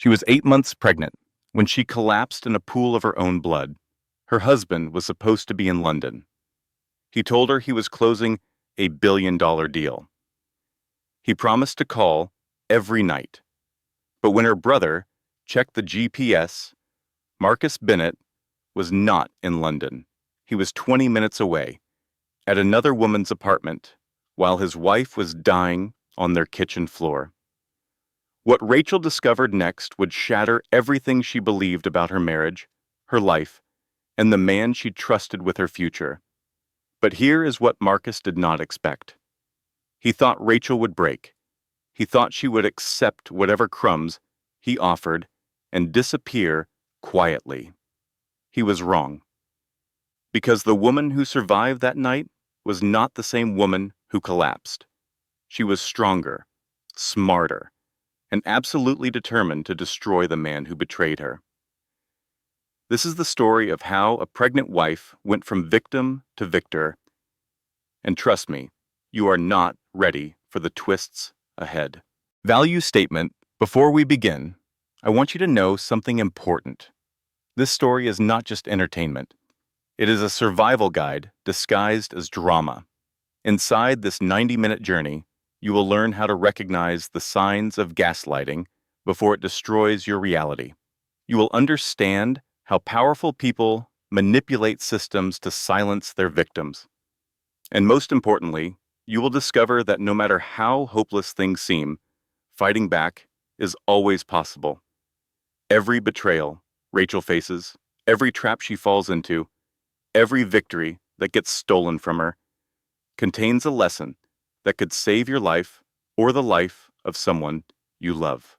She was 8 months pregnant when she collapsed in a pool of her own blood. Her husband was supposed to be in London. He told her he was closing a $1 billion deal. He promised to call every night. But when her brother checked the GPS, Marcus Bennett was not in London. He was 20 minutes away, at another woman's apartment, while his wife was dying on their kitchen floor. What Rachel discovered next would shatter everything she believed about her marriage, her life, and the man she trusted with her future. But here is what Marcus did not expect. He thought Rachel would break. He thought she would accept whatever crumbs he offered and disappear quietly. He was wrong. Because the woman who survived that night was not the same woman who collapsed. She was stronger, smarter, and absolutely determined to destroy the man who betrayed her. This is the story of how a pregnant wife went from victim to victor. And trust me, you are not ready for the twists ahead. Value statement. Before we begin, I want you to know something important. This story is not just entertainment. It is a survival guide disguised as drama. Inside this 90-minute journey, you will learn how to recognize the signs of gaslighting before it destroys your reality. You will understand how powerful people manipulate systems to silence their victims. And most importantly, you will discover that no matter how hopeless things seem, fighting back is always possible. Every betrayal Rachel faces, every trap she falls into, every victory that gets stolen from her, contains a lesson that could save your life or the life of someone you love.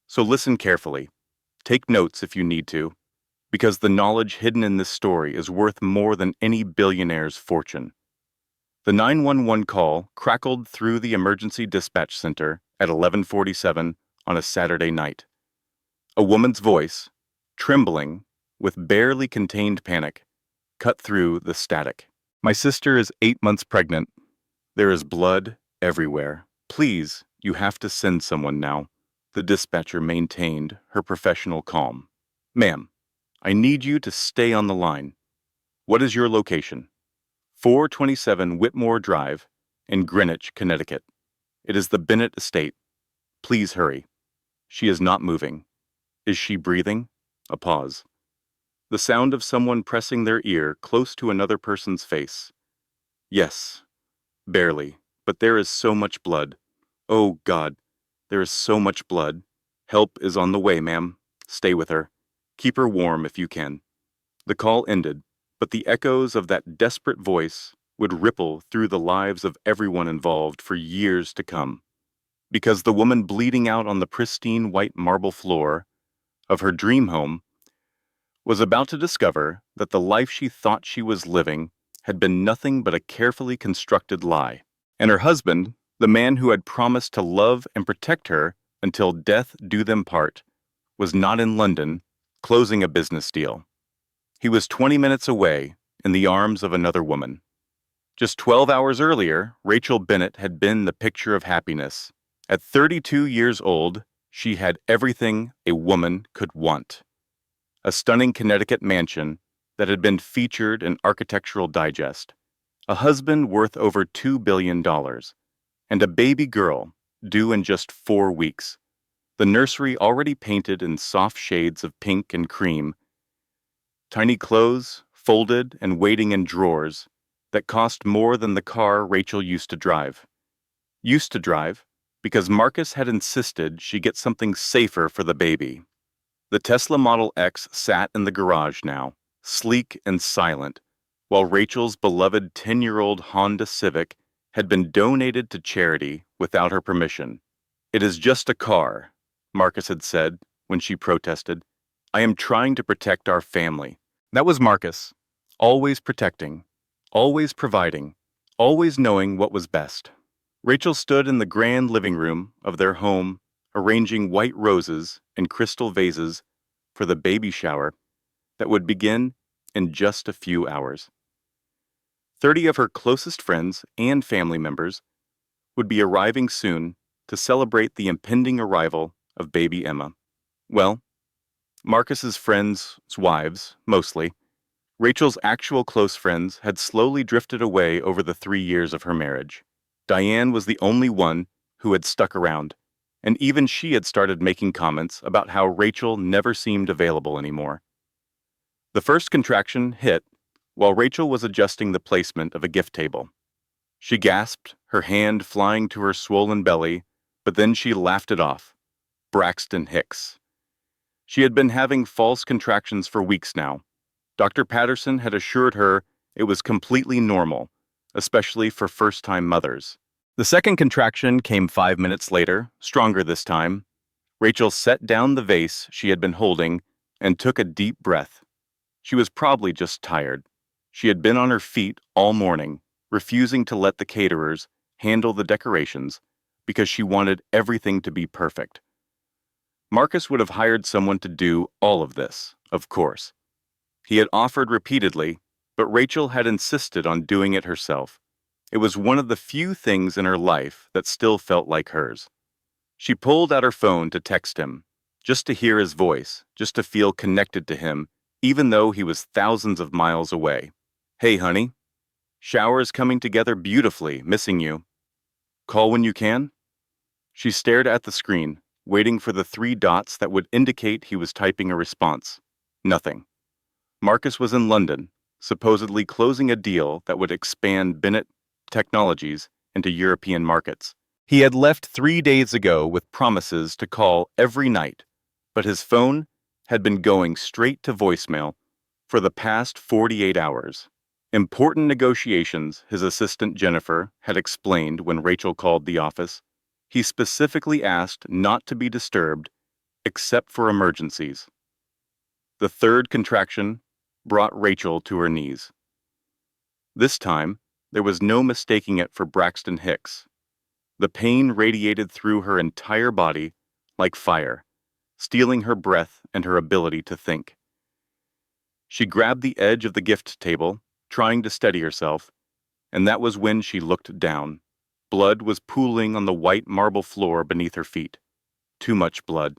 So listen carefully. Take notes if you need to, because the knowledge hidden in this story is worth more than any billionaire's fortune. The 911 call crackled through the emergency dispatch center at 11:47 on a Saturday night. A woman's voice, trembling with barely contained panic, cut through the static. "My sister is 8 months pregnant. There is blood everywhere. Please, you have to send someone now." The dispatcher maintained her professional calm. "Ma'am, I need you to stay on the line. What is your location?" 427 Whitmore Drive in Greenwich, Connecticut. "It is the Bennett estate. Please hurry. She is not moving. Is she breathing?" A pause. The sound of someone pressing their ear close to another person's face. "Yes, barely, but there is so much blood. Oh, God, there is so much blood. Help is on the way, ma'am. Stay with her. Keep her warm if you can." The call ended, but the echoes of that desperate voice would ripple through the lives of everyone involved for years to come. Because the woman bleeding out on the pristine white marble floor of her dream home was about to discover that the life she thought she was living had been nothing but a carefully constructed lie. And her husband, the man who had promised to love and protect her until death do them part, was not in London closing a business deal. He was 20 minutes away in the arms of another woman. Just 12 hours earlier, Rachel Bennett had been the picture of happiness. At 32 years old, she had everything a woman could want. A stunning Connecticut mansion that had been featured in Architectural Digest, a husband worth over $2 billion, and a baby girl due in just 4 weeks. The nursery already painted in soft shades of pink and cream. Tiny clothes, folded and waiting in drawers, that cost more than the car Rachel used to drive. Used to drive because Marcus had insisted she get something safer for the baby. The Tesla Model X sat in the garage now, sleek and silent, while Rachel's beloved 10-year-old Honda Civic had been donated to charity without her permission. "It is just a car," Marcus had said when she protested. "I am trying to protect our family." That was Marcus, always protecting, always providing, always knowing what was best. Rachel stood in the grand living room of their home, arranging white roses in crystal vases for the baby shower that would begin in just a few hours. 30 of her closest friends and family members would be arriving soon to celebrate the impending arrival of baby Emma. Well, Marcus's friends' wives, mostly, Rachel's actual close friends had slowly drifted away over the 3 years of her marriage. Diane was the only one who had stuck around, and even she had started making comments about how Rachel never seemed available anymore. The first contraction hit while Rachel was adjusting the placement of a gift table. She gasped, her hand flying to her swollen belly, but then she laughed it off. Braxton Hicks. She had been having false contractions for weeks now. Dr. Patterson had assured her it was completely normal, especially for first-time mothers. The second contraction came 5 minutes later, stronger this time. Rachel set down the vase she had been holding and took a deep breath. She was probably just tired. She had been on her feet all morning, refusing to let the caterers handle the decorations because she wanted everything to be perfect. Marcus would have hired someone to do all of this, of course. He had offered repeatedly, but Rachel had insisted on doing it herself. It was one of the few things in her life that still felt like hers. She pulled out her phone to text him, just to hear his voice, just to feel connected to him, even though he was thousands of miles away. "Hey, honey. Shower's coming together beautifully, missing you. Call when you can?" She stared at the screen, waiting for the 3 dots that would indicate he was typing a response. Nothing. Marcus was in London, supposedly closing a deal that would expand Bennett Technologies into European markets. He had left 3 days ago with promises to call every night, but his phone had been going straight to voicemail for the past 48 hours. Important negotiations, his assistant Jennifer had explained when Rachel called the office. He specifically asked not to be disturbed except for emergencies. The third contraction brought Rachel to her knees. This time, there was no mistaking it for Braxton Hicks. The pain radiated through her entire body like fire, stealing her breath and her ability to think. She grabbed the edge of the gift table, trying to steady herself, and that was when she looked down. Blood was pooling on the white marble floor beneath her feet. Too much blood.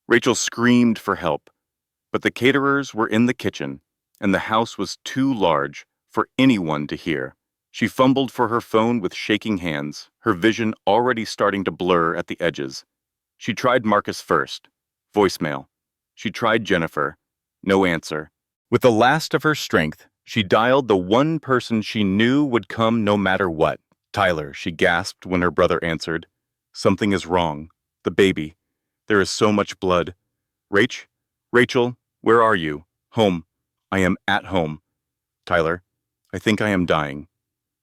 Rachel screamed for help, but the caterers were in the kitchen, and the house was too large for anyone to hear. She fumbled for her phone with shaking hands, her vision already starting to blur at the edges. She tried Marcus first. Voicemail. She tried Jennifer. No answer. With the last of her strength, she dialed the one person she knew would come no matter what. "Tyler," she gasped when her brother answered. "Something is wrong. The baby. There is so much blood. Rachel, where are you?" "Home. I am at home." "Tyler, I think I am dying."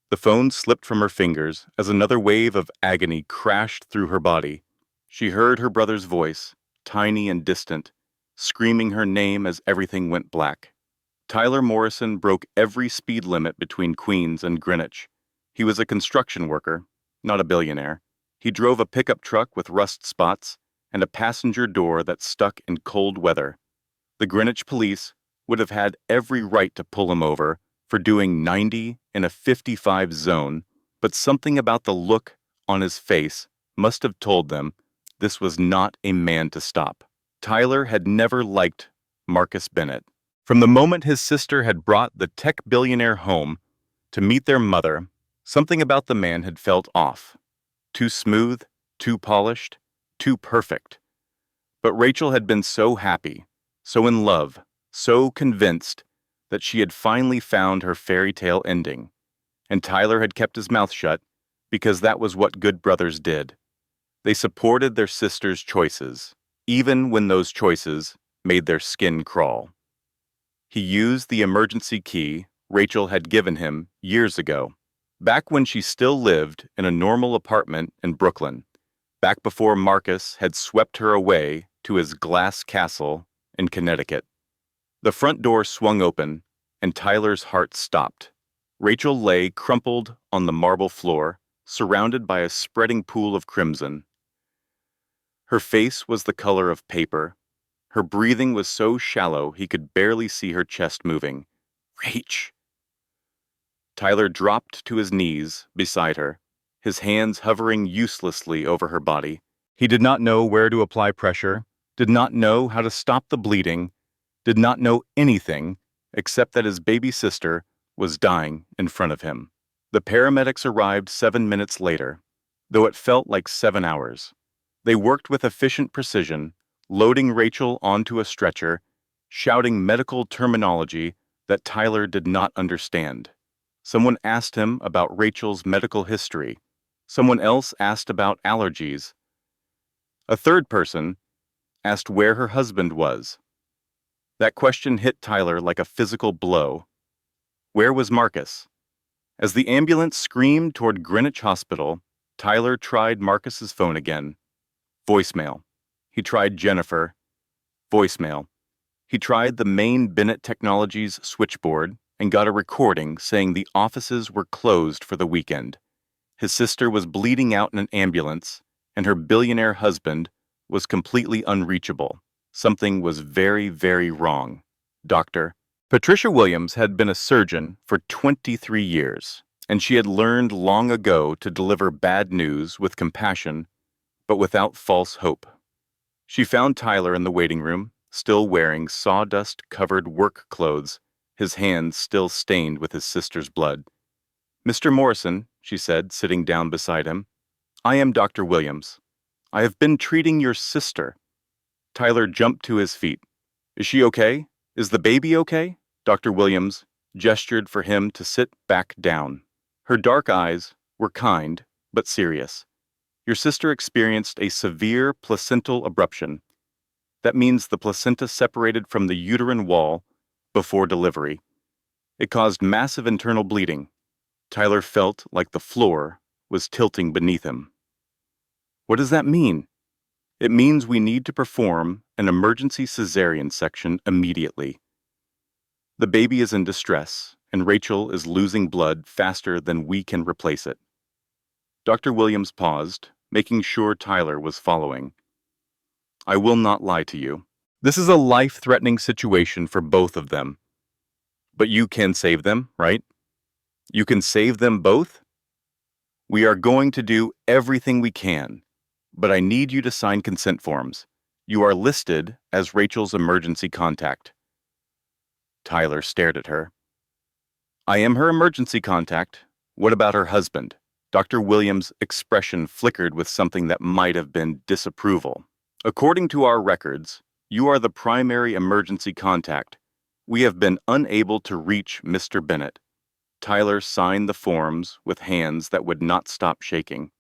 The phone slipped from her fingers as another wave of agony crashed through her body. She heard her brother's voice, tiny and distant, screaming her name as everything went black. Tyler Morrison broke every speed limit between Queens and Greenwich. He was a construction worker, not a billionaire. He drove a pickup truck with rust spots and a passenger door that stuck in cold weather. The Greenwich police would have had every right to pull him over for doing 90 in a 55 zone, but something about the look on his face must have told them this was not a man to stop. Tyler had never liked Marcus Bennett. From the moment his sister had brought the tech billionaire home to meet their mother, something about the man had felt off. Too smooth, too polished, too perfect. But Rachel had been so happy, so in love, so convinced that she had finally found her fairy tale ending, and Tyler had kept his mouth shut because that was what good brothers did. They supported their sister's choices, even when those choices made their skin crawl. He used the emergency key Rachel had given him years ago, back when she still lived in a normal apartment in Brooklyn, back before Marcus had swept her away to his glass castle in Connecticut. The front door swung open, and Tyler's heart stopped. Rachel lay crumpled on the marble floor, surrounded by a spreading pool of crimson. Her face was the color of paper. Her breathing was so shallow he could barely see her chest moving. "Rach!" Tyler dropped to his knees beside her, his hands hovering uselessly over her body. He did not know where to apply pressure, did not know how to stop the bleeding, did not know anything except that his baby sister was dying in front of him. The paramedics arrived 7 minutes later, though it felt like 7 hours. They worked with efficient precision, loading Rachel onto a stretcher, shouting medical terminology that Tyler did not understand. Someone asked him about Rachel's medical history. Someone else asked about allergies. A third person asked where her husband was. That question hit Tyler like a physical blow. Where was Marcus? As the ambulance screamed toward Greenwich Hospital, Tyler tried Marcus's phone again. Voicemail. He tried Jennifer. Voicemail. He tried the main Bennett Technologies switchboard and got a recording saying the offices were closed for the weekend. His sister was bleeding out in an ambulance, and her billionaire husband was completely unreachable. Something was very, very wrong. Doctor. Patricia Williams had been a surgeon for 23 years, and she had learned long ago to deliver bad news with compassion, but without false hope. She found Tyler in the waiting room, still wearing sawdust-covered work clothes, his hands still stained with his sister's blood. "Mr. Morrison," she said, sitting down beside him, "I am Dr. Williams. I have been treating your sister." Tyler jumped to his feet. "Is she okay? Is the baby okay?" Dr. Williams gestured for him to sit back down. Her dark eyes were kind, but serious. "Your sister experienced a severe placental abruption. That means the placenta separated from the uterine wall before delivery. It caused massive internal bleeding." Tyler felt like the floor was tilting beneath him. "What does that mean?" "It means we need to perform an emergency cesarean section immediately. The baby is in distress, and Rachel is losing blood faster than we can replace it." Dr. Williams paused, making sure Tyler was following. "I will not lie to you. This is a life-threatening situation for both of them. But you can save them, right? You can save them both? We are going to do everything we can, but I need you to sign consent forms. You are listed as Rachel's emergency contact." Tyler stared at her. "I am her emergency contact. What about her husband?" Dr. Williams' expression flickered with something that might have been disapproval. "According to our records, you are the primary emergency contact. We have been unable to reach Mr. Bennett." Tyler signed the forms with hands that would not stop shaking.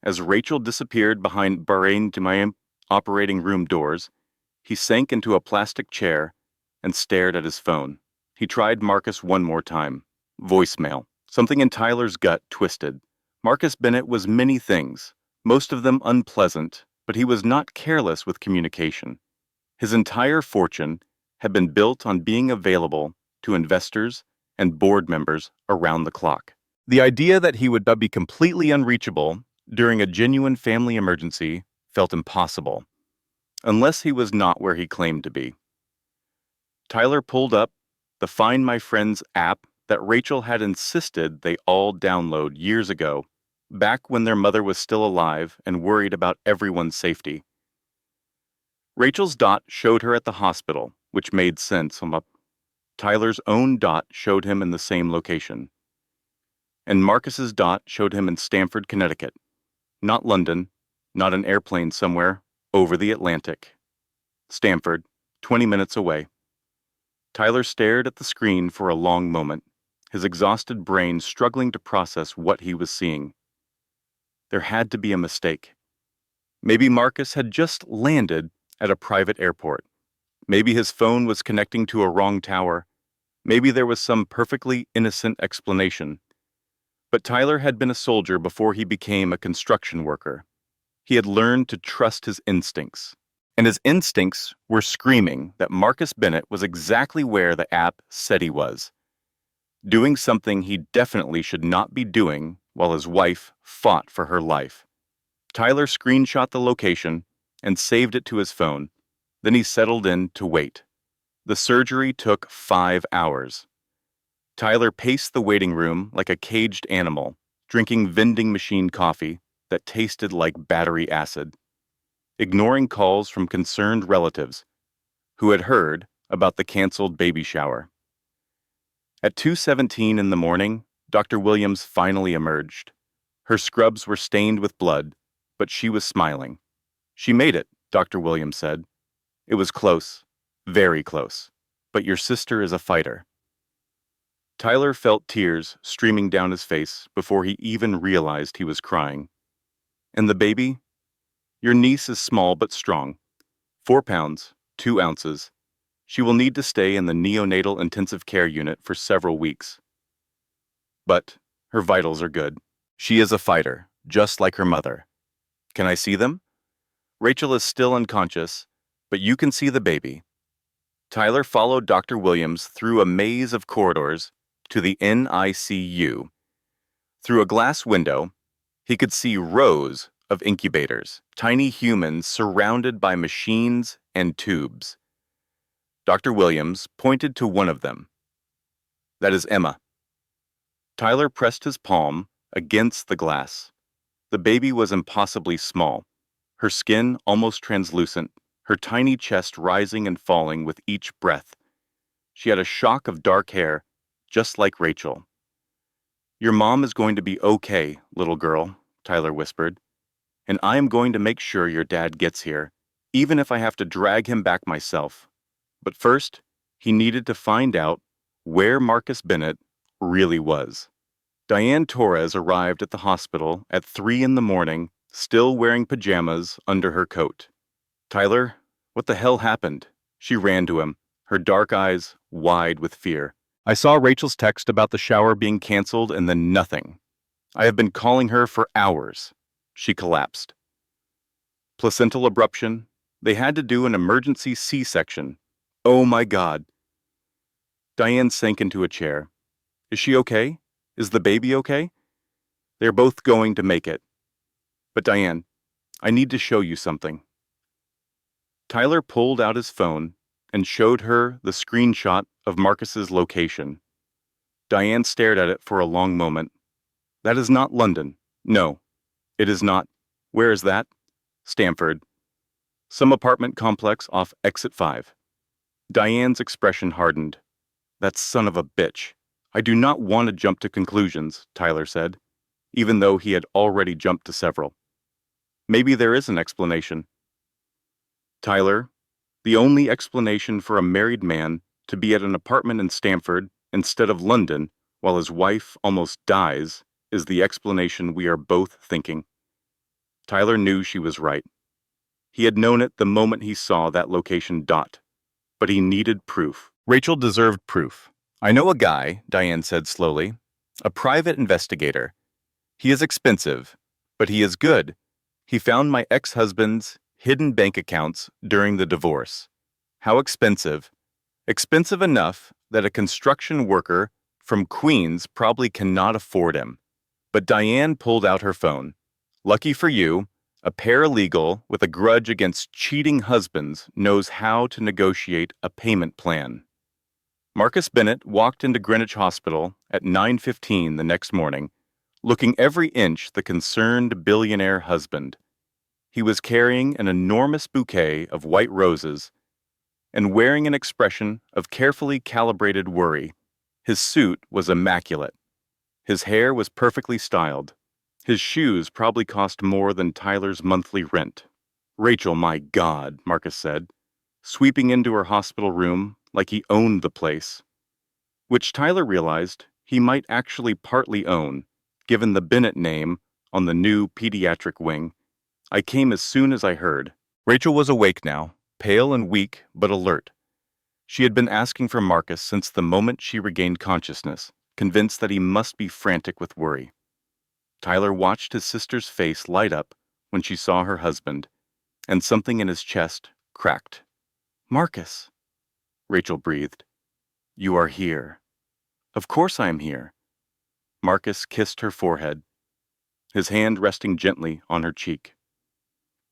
As Rachel disappeared behind Bahrain operating room doors, he sank into a plastic chair and stared at his phone. He tried Marcus one more time. Voicemail. Something in Tyler's gut twisted. Marcus Bennett was many things, most of them unpleasant, but he was not careless with communication. His entire fortune had been built on being available to investors and board members around the clock. The idea that he would be completely unreachable during a genuine family emergency felt impossible, unless he was not where he claimed to be. Tyler pulled up the Find My Friends app that Rachel had insisted they all download years ago, back when their mother was still alive and worried about everyone's safety. Rachel's dot showed her at the hospital, which made sense. Tyler's own dot showed him in the same location. And Marcus's dot showed him in Stamford, Connecticut. Not London, not an airplane somewhere, over the Atlantic. Stamford, 20 minutes away. Tyler stared at the screen for a long moment, his exhausted brain struggling to process what he was seeing. There had to be a mistake. Maybe Marcus had just landed at a private airport. Maybe his phone was connecting to a wrong tower. Maybe there was some perfectly innocent explanation. But Tyler had been a soldier before he became a construction worker. He had learned to trust his instincts. And his instincts were screaming that Marcus Bennett was exactly where the app said he was, doing something he definitely should not be doing while his wife fought for her life. Tyler screenshot the location and saved it to his phone. Then he settled in to wait. The surgery took 5 hours. Tyler paced the waiting room like a caged animal, drinking vending machine coffee that tasted like battery acid. ignoring calls from concerned relatives who had heard about the canceled baby shower. At 2:17 in the morning, Dr. Williams finally emerged. Her scrubs were stained with blood, but she was smiling. "She made it," Dr. Williams said. "It was close, very close, but your sister is a fighter." Tyler felt tears streaming down his face before he even realized he was crying. "And the baby? Your niece is small but strong. 4 pounds, 2 ounces. She will need to stay in the neonatal intensive care unit for several weeks. But her vitals are good. She is a fighter, just like her mother. Can I see them? Rachel is still unconscious, but you can see the baby." Tyler followed Dr. Williams through a maze of corridors to the NICU. Through a glass window, he could see rows of incubators, tiny humans surrounded by machines and tubes. Dr. Williams pointed to one of them. "That is Emma." Tyler pressed his palm against the glass. The baby was impossibly small, her skin almost translucent, her tiny chest rising and falling with each breath. She had a shock of dark hair, just like Rachel. "Your mom is going to be okay, little girl," Tyler whispered. "And I am going to make sure your dad gets here, even if I have to drag him back myself." But first, he needed to find out where Marcus Bennett really was. Diane Torres arrived at the hospital at 3 in the morning, still wearing pajamas under her coat. "Tyler, what the hell happened?" She ran to him, her dark eyes wide with fear. "I saw Rachel's text about the shower being canceled and then nothing. I have been calling her for hours." She collapsed. "Placental abruption. They had to do an emergency C-section. Oh my God." Diane sank into a chair. "Is she okay? Is the baby okay?" "They're both going to make it. But Diane, I need to show you something." Tyler pulled out his phone and showed her the screenshot of Marcus's location. Diane stared at it for a long moment. "That is not London. No, it is not. Where is that?" "Stamford. Some apartment complex off exit 5. Diane's expression hardened. "That son of a bitch. I do not want to jump to conclusions," Tyler said, even though he had already jumped to several. "Maybe there is an explanation." "Tyler, the only explanation for a married man to be at an apartment in Stamford instead of London while his wife almost dies is the explanation we are both thinking." Tyler knew she was right. He had known it the moment he saw that location dot, but he needed proof. Rachel deserved proof. "I know a guy," Diane said slowly, "a private investigator. He is expensive, but he is good. He found my ex-husband's hidden bank accounts during the divorce." "How expensive?" "Expensive enough that a construction worker from Queens probably cannot afford him." But Diane pulled out her phone. "Lucky for you, a paralegal with a grudge against cheating husbands knows how to negotiate a payment plan." Marcus Bennett walked into Greenwich Hospital at 9:15 the next morning, looking every inch the concerned billionaire husband. He was carrying an enormous bouquet of white roses and wearing an expression of carefully calibrated worry. His suit was immaculate. His hair was perfectly styled. His shoes probably cost more than Tyler's monthly rent. "Rachel, my God," Marcus said, sweeping into her hospital room like he owned the place, which Tyler realized he might actually partly own, given the Bennett name on the new pediatric wing. "I came as soon as I heard." Rachel was awake now, pale and weak but alert. She had been asking for Marcus since the moment she regained consciousness, convinced that he must be frantic with worry. Tyler watched his sister's face light up when she saw her husband, and something in his chest cracked. "Marcus," Rachel breathed. "You are here." "Of course I am here." Marcus kissed her forehead, his hand resting gently on her cheek.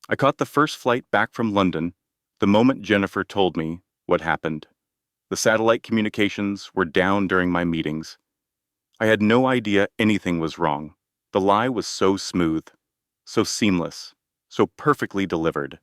"I caught the first flight back from London the moment Jennifer told me what happened. The satellite communications were down during my meetings. I had no idea anything was wrong. The lie was so smooth, so seamless, so perfectly delivered.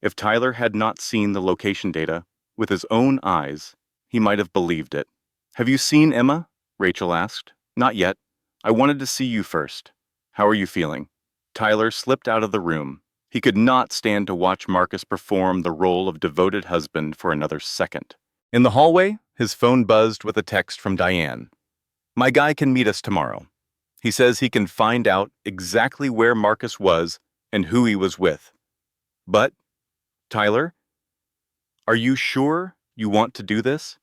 If Tyler had not seen the location data with his own eyes, he might have believed it. "Have you seen Emma?" Rachel asked. "Not yet. I wanted to see you first. How are you feeling?" Tyler slipped out of the room. He could not stand to watch Marcus perform the role of devoted husband for another second. In the hallway, his phone buzzed with a text from Diane. "My guy can meet us tomorrow. He says he can find out exactly where Marcus was and who he was with. But, Tyler, are you sure you want to do this?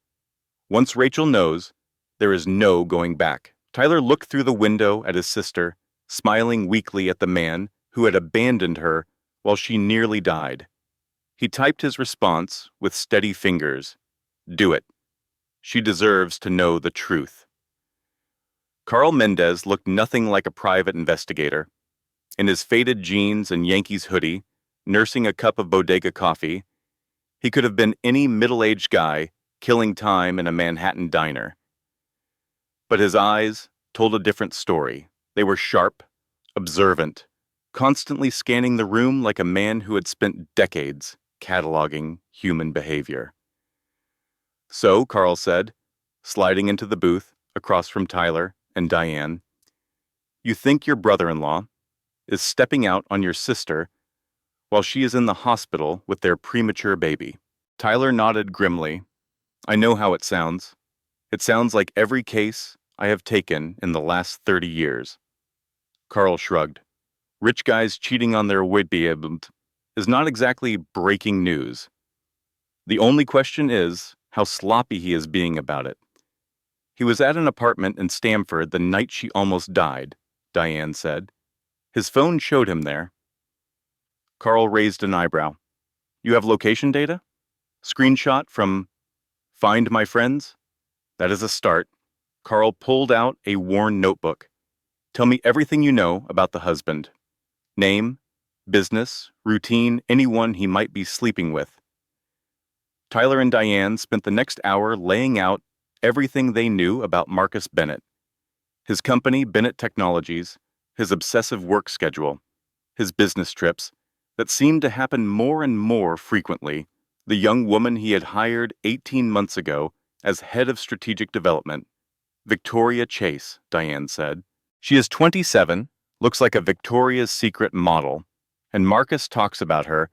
Once Rachel knows, there is no going back." Tyler looked through the window at his sister, smiling weakly at the man who had abandoned her while she nearly died. He typed his response with steady fingers. "Do it. She deserves to know the truth." Carl Mendez looked nothing like a private investigator. In his faded jeans and Yankees hoodie, nursing a cup of bodega coffee, he could have been any middle-aged guy killing time in a Manhattan diner. But his eyes told a different story. They were sharp, observant, constantly scanning the room like a man who had spent decades cataloging human behavior. "So," Carl said, sliding into the booth across from Tyler and Diane, "you think your brother-in-law is stepping out on your sister while she is in the hospital with their premature baby?" Tyler nodded grimly. "I know how it sounds. It sounds like every case I have taken in the last 30 years. Carl shrugged. Rich guys cheating on their would-be-able is not exactly breaking news. The only question is how sloppy he is being about it. He was at an apartment in Stamford the night she almost died," Diane said. "His phone showed him there." Carl raised an eyebrow. "You have location data? Screenshot from Find My Friends?" "That is a start." Carl pulled out a worn notebook. "Tell me everything you know about the husband. Name, business, routine, anyone he might be sleeping with." Tyler and Diane spent the next hour laying out everything they knew about Marcus Bennett. His company, Bennett Technologies, his obsessive work schedule, his business trips that seemed to happen more and more frequently, the young woman he had hired 18 months ago as head of strategic development, Victoria Chase, Diane said. "She is 27, looks like a Victoria's Secret model, and Marcus talks about her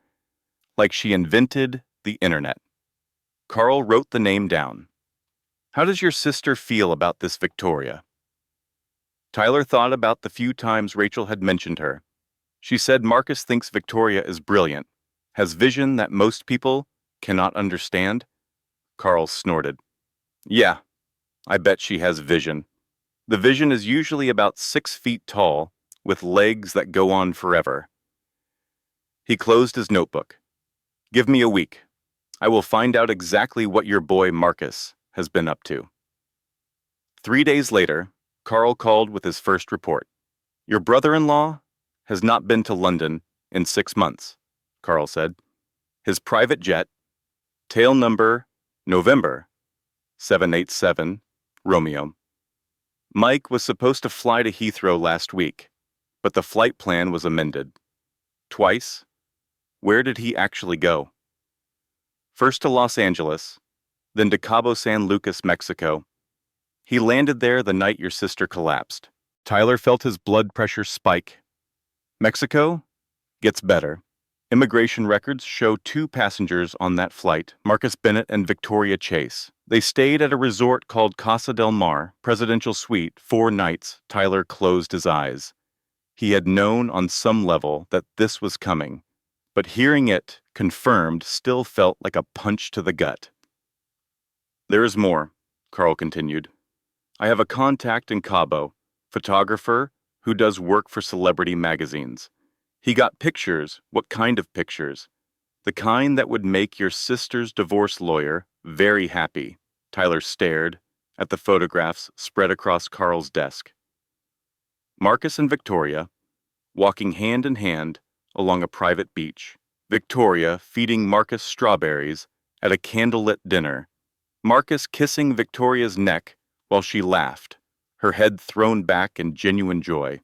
like she invented the internet." Carl wrote the name down. "How does your sister feel about this Victoria?" Tyler thought about the few times Rachel had mentioned her. She said Marcus thinks Victoria is brilliant, has vision that most people cannot understand. Carl snorted. "Yeah, I bet she has vision. The vision is usually about 6 feet tall, with legs that go on forever." He closed his notebook. "Give me a week. I will find out exactly what your boy Marcus has been up to." 3 days later, Carl called with his first report. "Your brother-in-law has not been to London in 6 months," Carl said. "His private jet, tail number November 787 Romeo. Mike was supposed to fly to Heathrow last week, but the flight plan was amended. Twice? Where did he actually go?" "First to Los Angeles, then to Cabo San Lucas, Mexico. He landed there the night your sister collapsed." Tyler felt his blood pressure spike. "Mexico? Gets better. Immigration records show 2 passengers on that flight, Marcus Bennett and Victoria Chase. They stayed at a resort called Casa del Mar, Presidential Suite, 4 nights." Tyler closed his eyes. He had known on some level that this was coming, but hearing it confirmed still felt like a punch to the gut. "There is more," Carl continued. "I have a contact in Cabo, photographer who does work for celebrity magazines. He got pictures." "What kind of pictures?" "The kind that would make your sister's divorce lawyer very happy." Tyler stared at the photographs spread across Carl's desk. Marcus and Victoria, walking hand in hand along a private beach. Victoria feeding Marcus strawberries at a candlelit dinner. Marcus kissing Victoria's neck while she laughed, her head thrown back in genuine joy.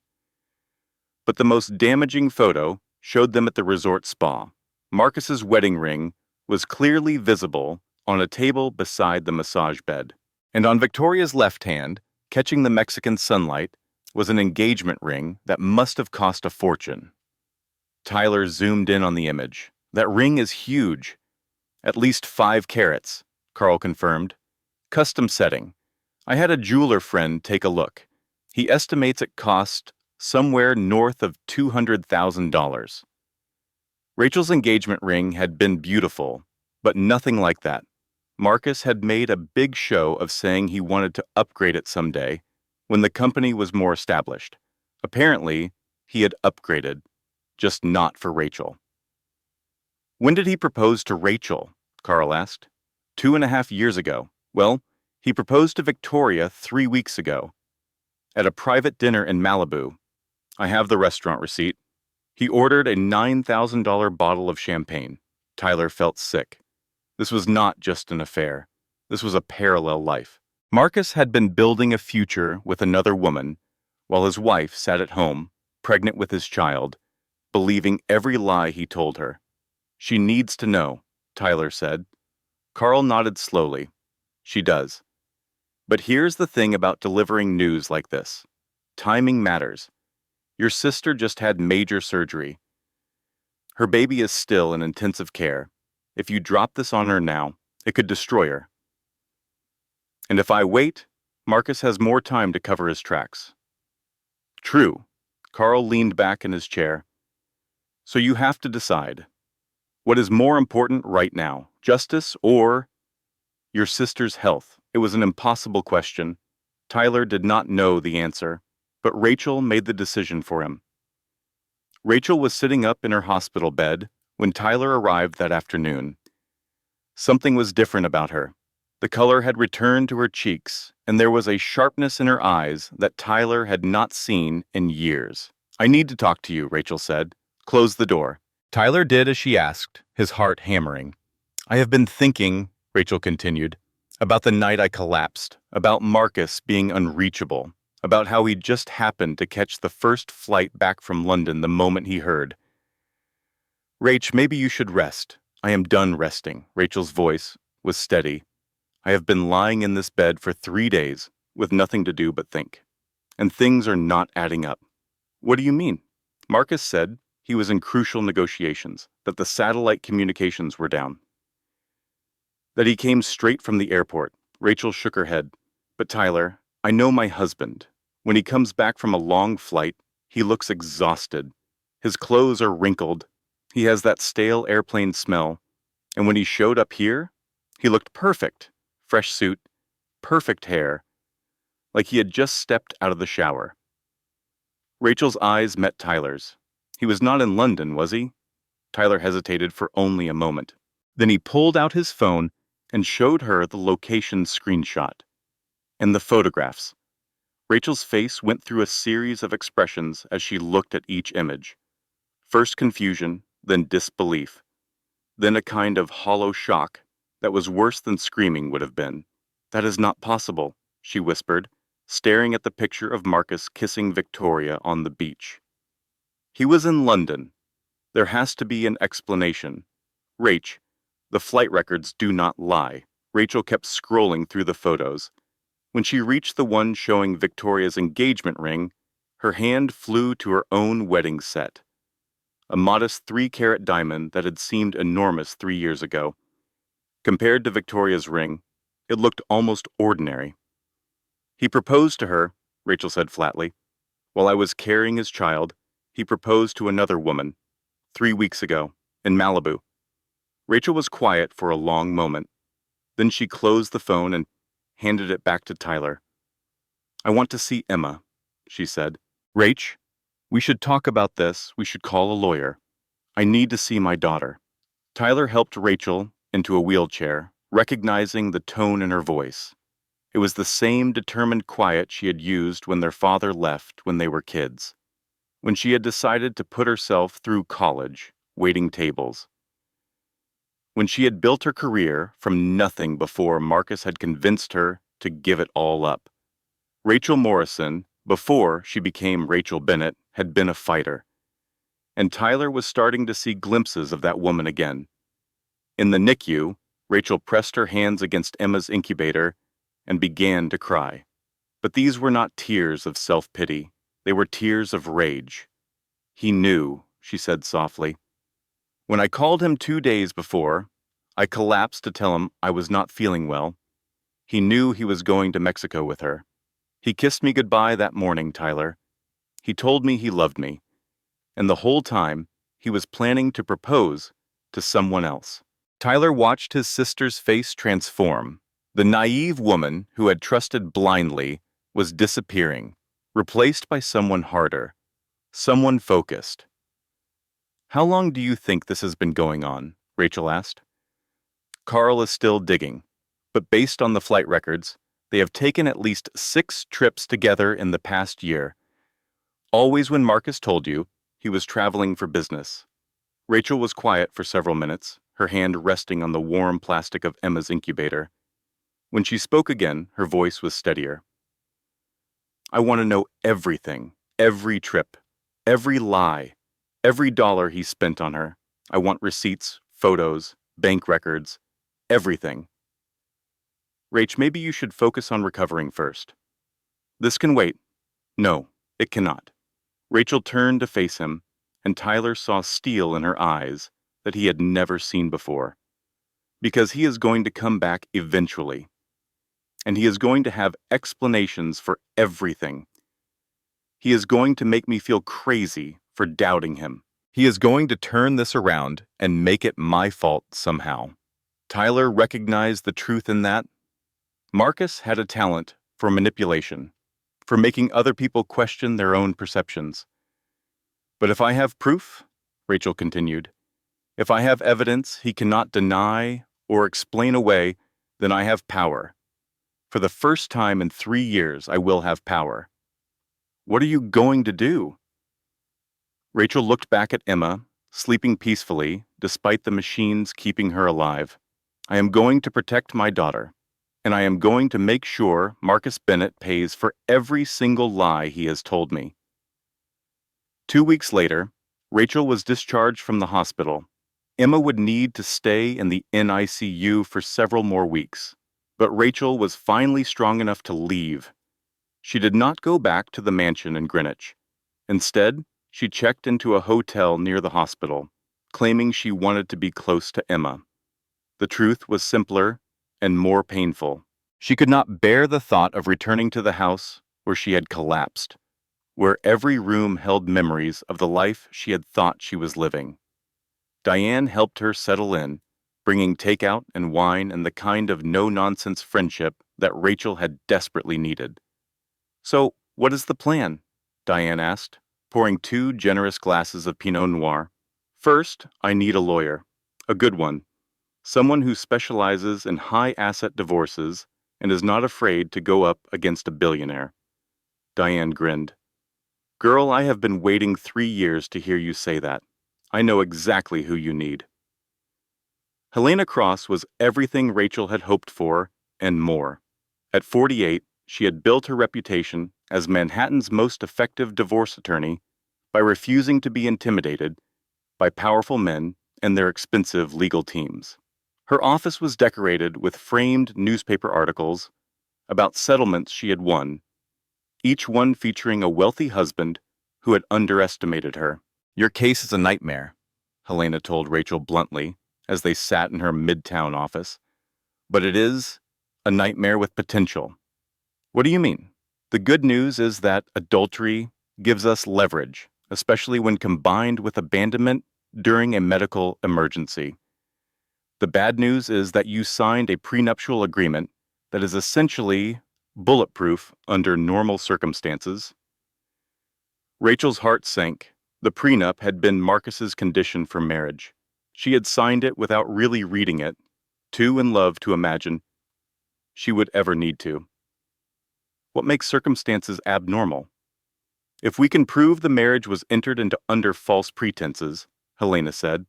But the most damaging photo showed them at the resort spa. Marcus's wedding ring was clearly visible on a table beside the massage bed. And on Victoria's left hand, catching the Mexican sunlight, was an engagement ring that must have cost a fortune. Tyler zoomed in on the image. That ring is huge. At least 5 carats, Carl confirmed. Custom setting. I had a jeweler friend take a look. He estimates it cost somewhere north of $200,000. Rachel's engagement ring had been beautiful, but nothing like that. Marcus had made a big show of saying he wanted to upgrade it someday, when the company was more established. Apparently, he had upgraded, just not for Rachel. When did he propose to Rachel? Carl asked. 2.5 years ago. Well, he proposed to Victoria 3 weeks ago, at a private dinner in Malibu. I have the restaurant receipt. He ordered a $9,000 bottle of champagne. Tyler felt sick. This was not just an affair. This was a parallel life. Marcus had been building a future with another woman, while his wife sat at home, pregnant with his child, believing every lie he told her. She needs to know, Tyler said. Carl nodded slowly. She does. But here's the thing about delivering news like this. Timing matters. Your sister just had major surgery. Her baby is still in intensive care. If you drop this on her now, it could destroy her. And if I wait, Marcus has more time to cover his tracks. True. Carl leaned back in his chair. So you have to decide. What is more important right now, justice or your sister's health? It was an impossible question. Tyler did not know the answer, but Rachel made the decision for him. Rachel was sitting up in her hospital bed when Tyler arrived that afternoon. Something was different about her. The color had returned to her cheeks, and there was a sharpness in her eyes that Tyler had not seen in years. I need to talk to you, Rachel said. Close the door. Tyler did as she asked, his heart hammering. I have been thinking, Rachel continued, about the night I collapsed, about Marcus being unreachable, about how he just happened to catch the first flight back from London the moment he heard. Rach, maybe you should rest. I am done resting. Rachel's voice was steady. I have been lying in this bed for 3 days with nothing to do but think. And things are not adding up. What do you mean? Marcus said he was in crucial negotiations, that the satellite communications were down. That he came straight from the airport. Rachel shook her head. But Tyler, I know my husband. When he comes back from a long flight, he looks exhausted. His clothes are wrinkled. He has that stale airplane smell. And when he showed up here, he looked perfect. Fresh suit, perfect hair, like he had just stepped out of the shower. Rachel's eyes met Tyler's. He was not in London, was he? Tyler hesitated for only a moment. Then he pulled out his phone and showed her the location screenshot. And the photographs. Rachel's face went through a series of expressions as she looked at each image. First confusion, then disbelief. Then a kind of hollow shock that was worse than screaming would have been. That is not possible, she whispered, staring at the picture of Marcus kissing Victoria on the beach. He was in London. There has to be an explanation. Rach, the flight records do not lie. Rachel kept scrolling through the photos. When she reached the one showing Victoria's engagement ring, her hand flew to her own wedding set. A modest 3-carat diamond that had seemed enormous 3 years ago. Compared to Victoria's ring, it looked almost ordinary. He proposed to her, Rachel said flatly. While I was carrying his child, he proposed to another woman, 3 weeks ago, in Malibu. Rachel was quiet for a long moment. Then she closed the phone and handed it back to Tyler. I want to see Emma, she said. Rach, we should talk about this. We should call a lawyer. I need to see my daughter. Tyler helped Rachel into a wheelchair, recognizing the tone in her voice. It was the same determined quiet she had used when their father left when they were kids, when she had decided to put herself through college, waiting tables. When she had built her career from nothing before Marcus had convinced her to give it all up. Rachel Morrison, before she became Rachel Bennett, had been a fighter. and Tyler was starting to see glimpses of that woman again. In the NICU, Rachel pressed her hands against Emma's incubator and began to cry. But these were not tears of self-pity. They were tears of rage. "He knew," she said softly. "When I called him 2 days before, I collapsed to tell him I was not feeling well. He knew he was going to Mexico with her. He kissed me goodbye that morning, Tyler. He told me he loved me. And the whole time, he was planning to propose to someone else." Tyler watched his sister's face transform. The naive woman who had trusted blindly was disappearing, replaced by someone harder, someone focused. "How long do you think this has been going on?" Rachel asked. "Carl is still digging, but based on the flight records, they have taken at least 6 trips together in the past year. Always when Marcus told you, he was traveling for business." Rachel was quiet for several minutes, her hand resting on the warm plastic of Emma's incubator. When she spoke again, her voice was steadier. "I want to know everything, every trip, every lie, every dollar he spent on her. I want receipts, photos, bank records, everything." "Rach, maybe you should focus on recovering first." "This can wait." "No, it cannot." Rachel turned to face him, and Tyler saw steel in her eyes that he had never seen before. "Because he is going to come back eventually. And he is going to have explanations for everything. He is going to make me feel crazy for doubting him. He is going to turn this around and make it my fault somehow." Tyler recognized the truth in that. Marcus had a talent for manipulation, for making other people question their own perceptions. "But if I have proof," Rachel continued, "if I have evidence he cannot deny or explain away, then I have power. For the first time in 3 years, I will have power." "What are you going to do?" Rachel looked back at Emma, sleeping peacefully despite the machines keeping her alive. "I am going to protect my daughter, and I am going to make sure Marcus Bennett pays for every single lie he has told me." 2 weeks later, Rachel was discharged from the hospital. Emma would need to stay in the NICU for several more weeks, but Rachel was finally strong enough to leave. She did not go back to the mansion in Greenwich. Instead, she checked into a hotel near the hospital, claiming she wanted to be close to Emma. The truth was simpler and more painful. She could not bear the thought of returning to the house where she had collapsed, where every room held memories of the life she had thought she was living. Diane helped her settle in, bringing takeout and wine and the kind of no-nonsense friendship that Rachel had desperately needed. "So, what is the plan?" Diane asked, pouring 2 generous glasses of Pinot Noir. "First, I need a lawyer. A good one. Someone who specializes in high-asset divorces and is not afraid to go up against a billionaire." Diane grinned. "Girl, I have been waiting 3 years to hear you say that. I know exactly who you need." Helena Cross was everything Rachel had hoped for and more. At 48, she had built her reputation as Manhattan's most effective divorce attorney by refusing to be intimidated by powerful men and their expensive legal teams. Her office was decorated with framed newspaper articles about settlements she had won, each one featuring a wealthy husband who had underestimated her. "Your case is a nightmare," Helena told Rachel bluntly as they sat in her midtown office. "But it is a nightmare with potential." "What do you mean?" "The good news is that adultery gives us leverage, especially when combined with abandonment during a medical emergency. The bad news is that you signed a prenuptial agreement that is essentially bulletproof under normal circumstances." Rachel's heart sank. The prenup had been Marcus's condition for marriage. She had signed it without really reading it, too in love to imagine she would ever need to. "What makes circumstances abnormal?" "If we can prove the marriage was entered into under false pretenses," Helena said,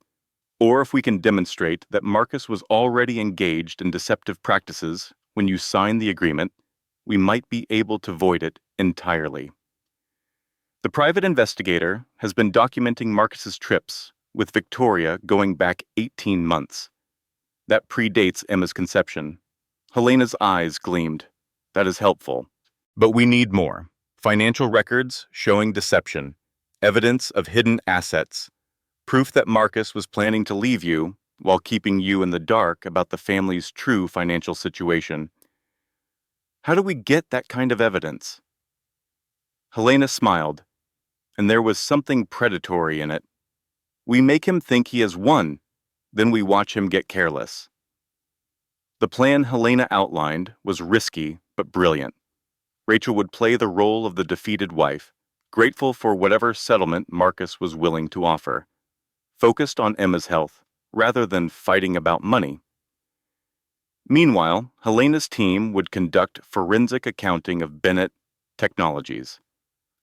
"or if we can demonstrate that Marcus was already engaged in deceptive practices when you signed the agreement, we might be able to void it entirely." The private investigator has been documenting Marcus's trips with Victoria going back 18 months. That predates Emma's conception. Helena's eyes gleamed. That is helpful. But we need more. Financial records showing deception, evidence of hidden assets, proof that Marcus was planning to leave you while keeping you in the dark about the family's true financial situation. How do we get that kind of evidence? Helena smiled, and there was something predatory in it. We make him think he has won, then we watch him get careless. The plan Helena outlined was risky but brilliant. Rachel would play the role of the defeated wife, grateful for whatever settlement Marcus was willing to offer, focused on Emma's health rather than fighting about money. Meanwhile, Helena's team would conduct forensic accounting of Bennett Technologies.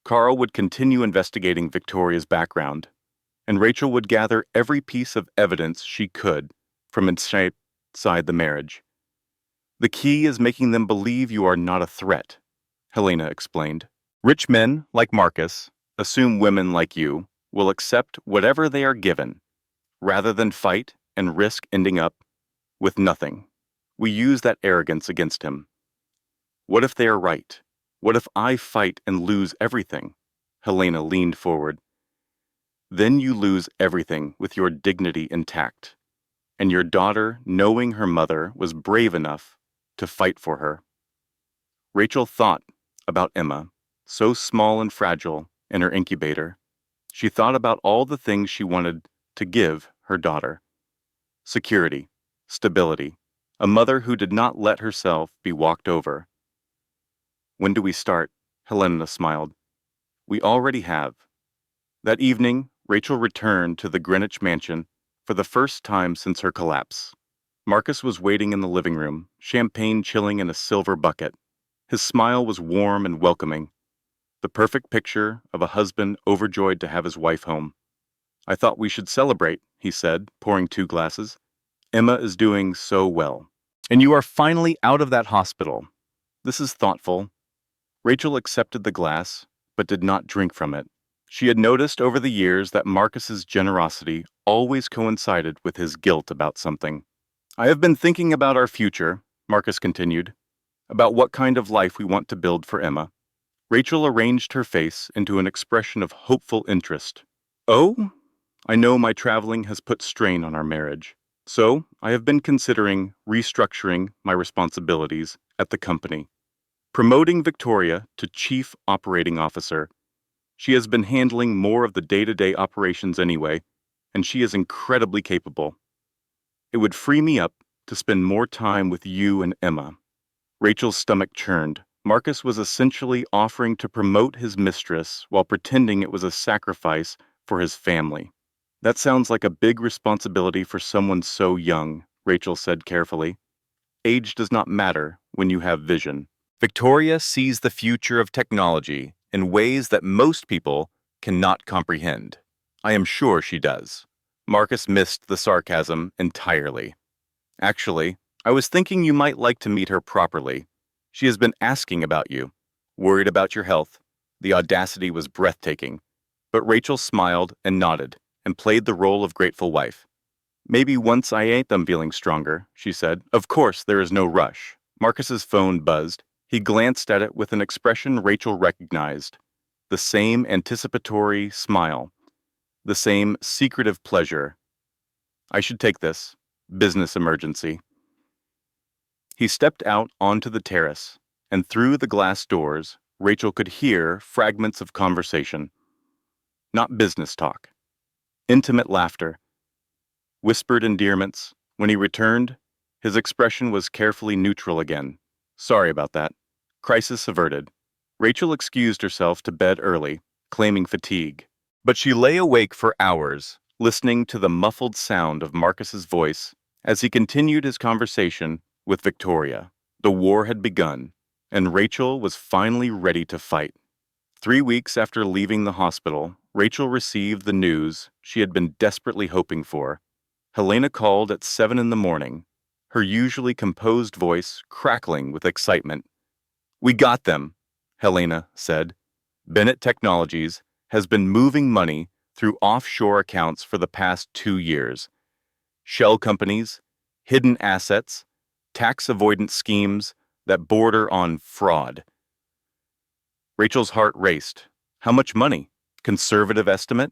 Carl would continue investigating Victoria's background, and Rachel would gather every piece of evidence she could from inside the marriage. The key is making them believe you are not a threat, Helena explained. Rich men, like Marcus, assume women like you will accept whatever they are given, rather than fight and risk ending up with nothing. We use that arrogance against him. What if they are right? What if I fight and lose everything? Helena leaned forward. Then you lose everything with your dignity intact, and your daughter knowing her mother was brave enough to fight for her. Rachel thought about Emma, so small and fragile in her incubator. She thought about all the things she wanted to give her daughter. Security, stability, a mother who did not let herself be walked over. When do we start? Helena smiled. We already have. That evening, Rachel returned to the Greenwich mansion for the first time since her collapse. Marcus was waiting in the living room, champagne chilling in a silver bucket. His smile was warm and welcoming, the perfect picture of a husband overjoyed to have his wife home. I thought we should celebrate, he said, pouring 2 glasses. Emma is doing so well. And you are finally out of that hospital. This is thoughtful. Rachel accepted the glass, but did not drink from it. She had noticed over the years that Marcus's generosity always coincided with his guilt about something. I have been thinking about our future, Marcus continued, about what kind of life we want to build for Emma. Rachel arranged her face into an expression of hopeful interest. Oh, I know my traveling has put strain on our marriage, so I have been considering restructuring my responsibilities at the company. Promoting Victoria to Chief Operating Officer. She has been handling more of the day-to-day operations anyway, and she is incredibly capable. It would free me up to spend more time with you and Emma. Rachel's stomach churned. Marcus was essentially offering to promote his mistress while pretending it was a sacrifice for his family. That sounds like a big responsibility for someone so young, Rachel said carefully. Age does not matter when you have vision. Victoria sees the future of technology in ways that most people cannot comprehend. I am sure she does. Marcus missed the sarcasm entirely. Actually, I was thinking you might like to meet her properly. She has been asking about you, worried about your health. The audacity was breathtaking. But Rachel smiled and nodded and played the role of grateful wife. Maybe once I ain't them feeling stronger, she said. Of course, there is no rush. Marcus's phone buzzed. He glanced at it with an expression Rachel recognized. The same anticipatory smile. The same secretive pleasure. I should take this. Business emergency. He stepped out onto the terrace, and through the glass doors, Rachel could hear fragments of conversation. Not business talk. Intimate laughter. Whispered endearments. When he returned, his expression was carefully neutral again. Sorry about that. Crisis averted. Rachel excused herself to bed early, claiming fatigue. But she lay awake for hours, listening to the muffled sound of Marcus's voice as he continued his conversation with Victoria. The war had begun, and Rachel was finally ready to fight. 3 weeks after leaving the hospital, Rachel received the news she had been desperately hoping for. Helena called at 7 in the morning, her usually composed voice crackling with excitement. We got them, Helena said. Bennett Technologies has been moving money through offshore accounts for the past 2 years. Shell companies, hidden assets, tax avoidance schemes that border on fraud. Rachel's heart raced. How much money? Conservative estimate?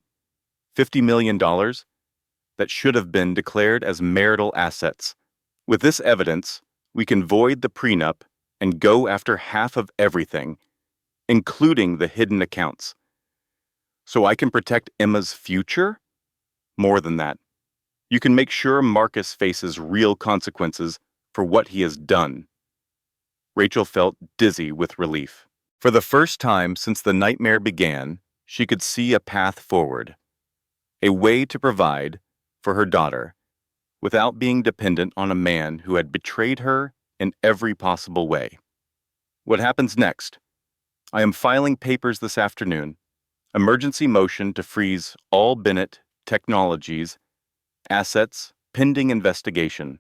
$50 million that should have been declared as marital assets. With this evidence, we can void the prenup and go after half of everything, including the hidden accounts. So I can protect Emma's future? More than that. You can make sure Marcus faces real consequences for what he has done. Rachel felt dizzy with relief. For the first time since the nightmare began, she could see a path forward, a way to provide for her daughter without being dependent on a man who had betrayed her in every possible way. What happens next? I am filing papers this afternoon. Emergency motion to freeze all Bennett Technologies assets pending investigation.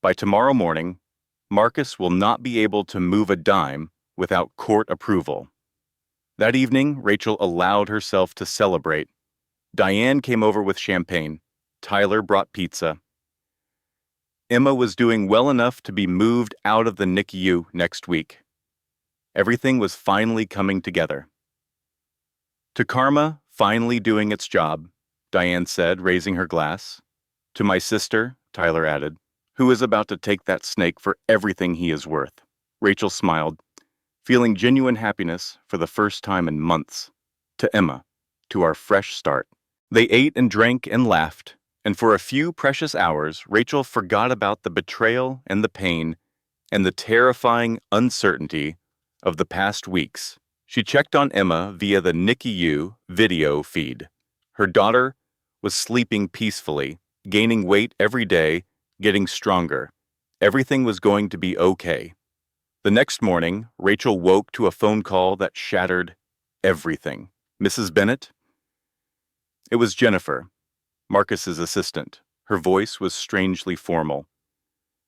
By tomorrow morning, Marcus will not be able to move a dime without court approval. That evening, Rachel allowed herself to celebrate. Diane came over with champagne. Tyler brought pizza. Emma was doing well enough to be moved out of the NICU next week. Everything was finally coming together. To karma finally doing its job, Diane said, raising her glass. To my sister, Tyler added, who is about to take that snake for everything he is worth. Rachel smiled, feeling genuine happiness for the first time in months. To Emma, to our fresh start. They ate and drank and laughed, and for a few precious hours, Rachel forgot about the betrayal and the pain and the terrifying uncertainty of the past weeks. She checked on Emma via the NICU video feed. Her daughter was sleeping peacefully, gaining weight every day, getting stronger. Everything was going to be okay. The next morning, Rachel woke to a phone call that shattered everything. Mrs. Bennett? It was Jennifer, Marcus's assistant. Her voice was strangely formal.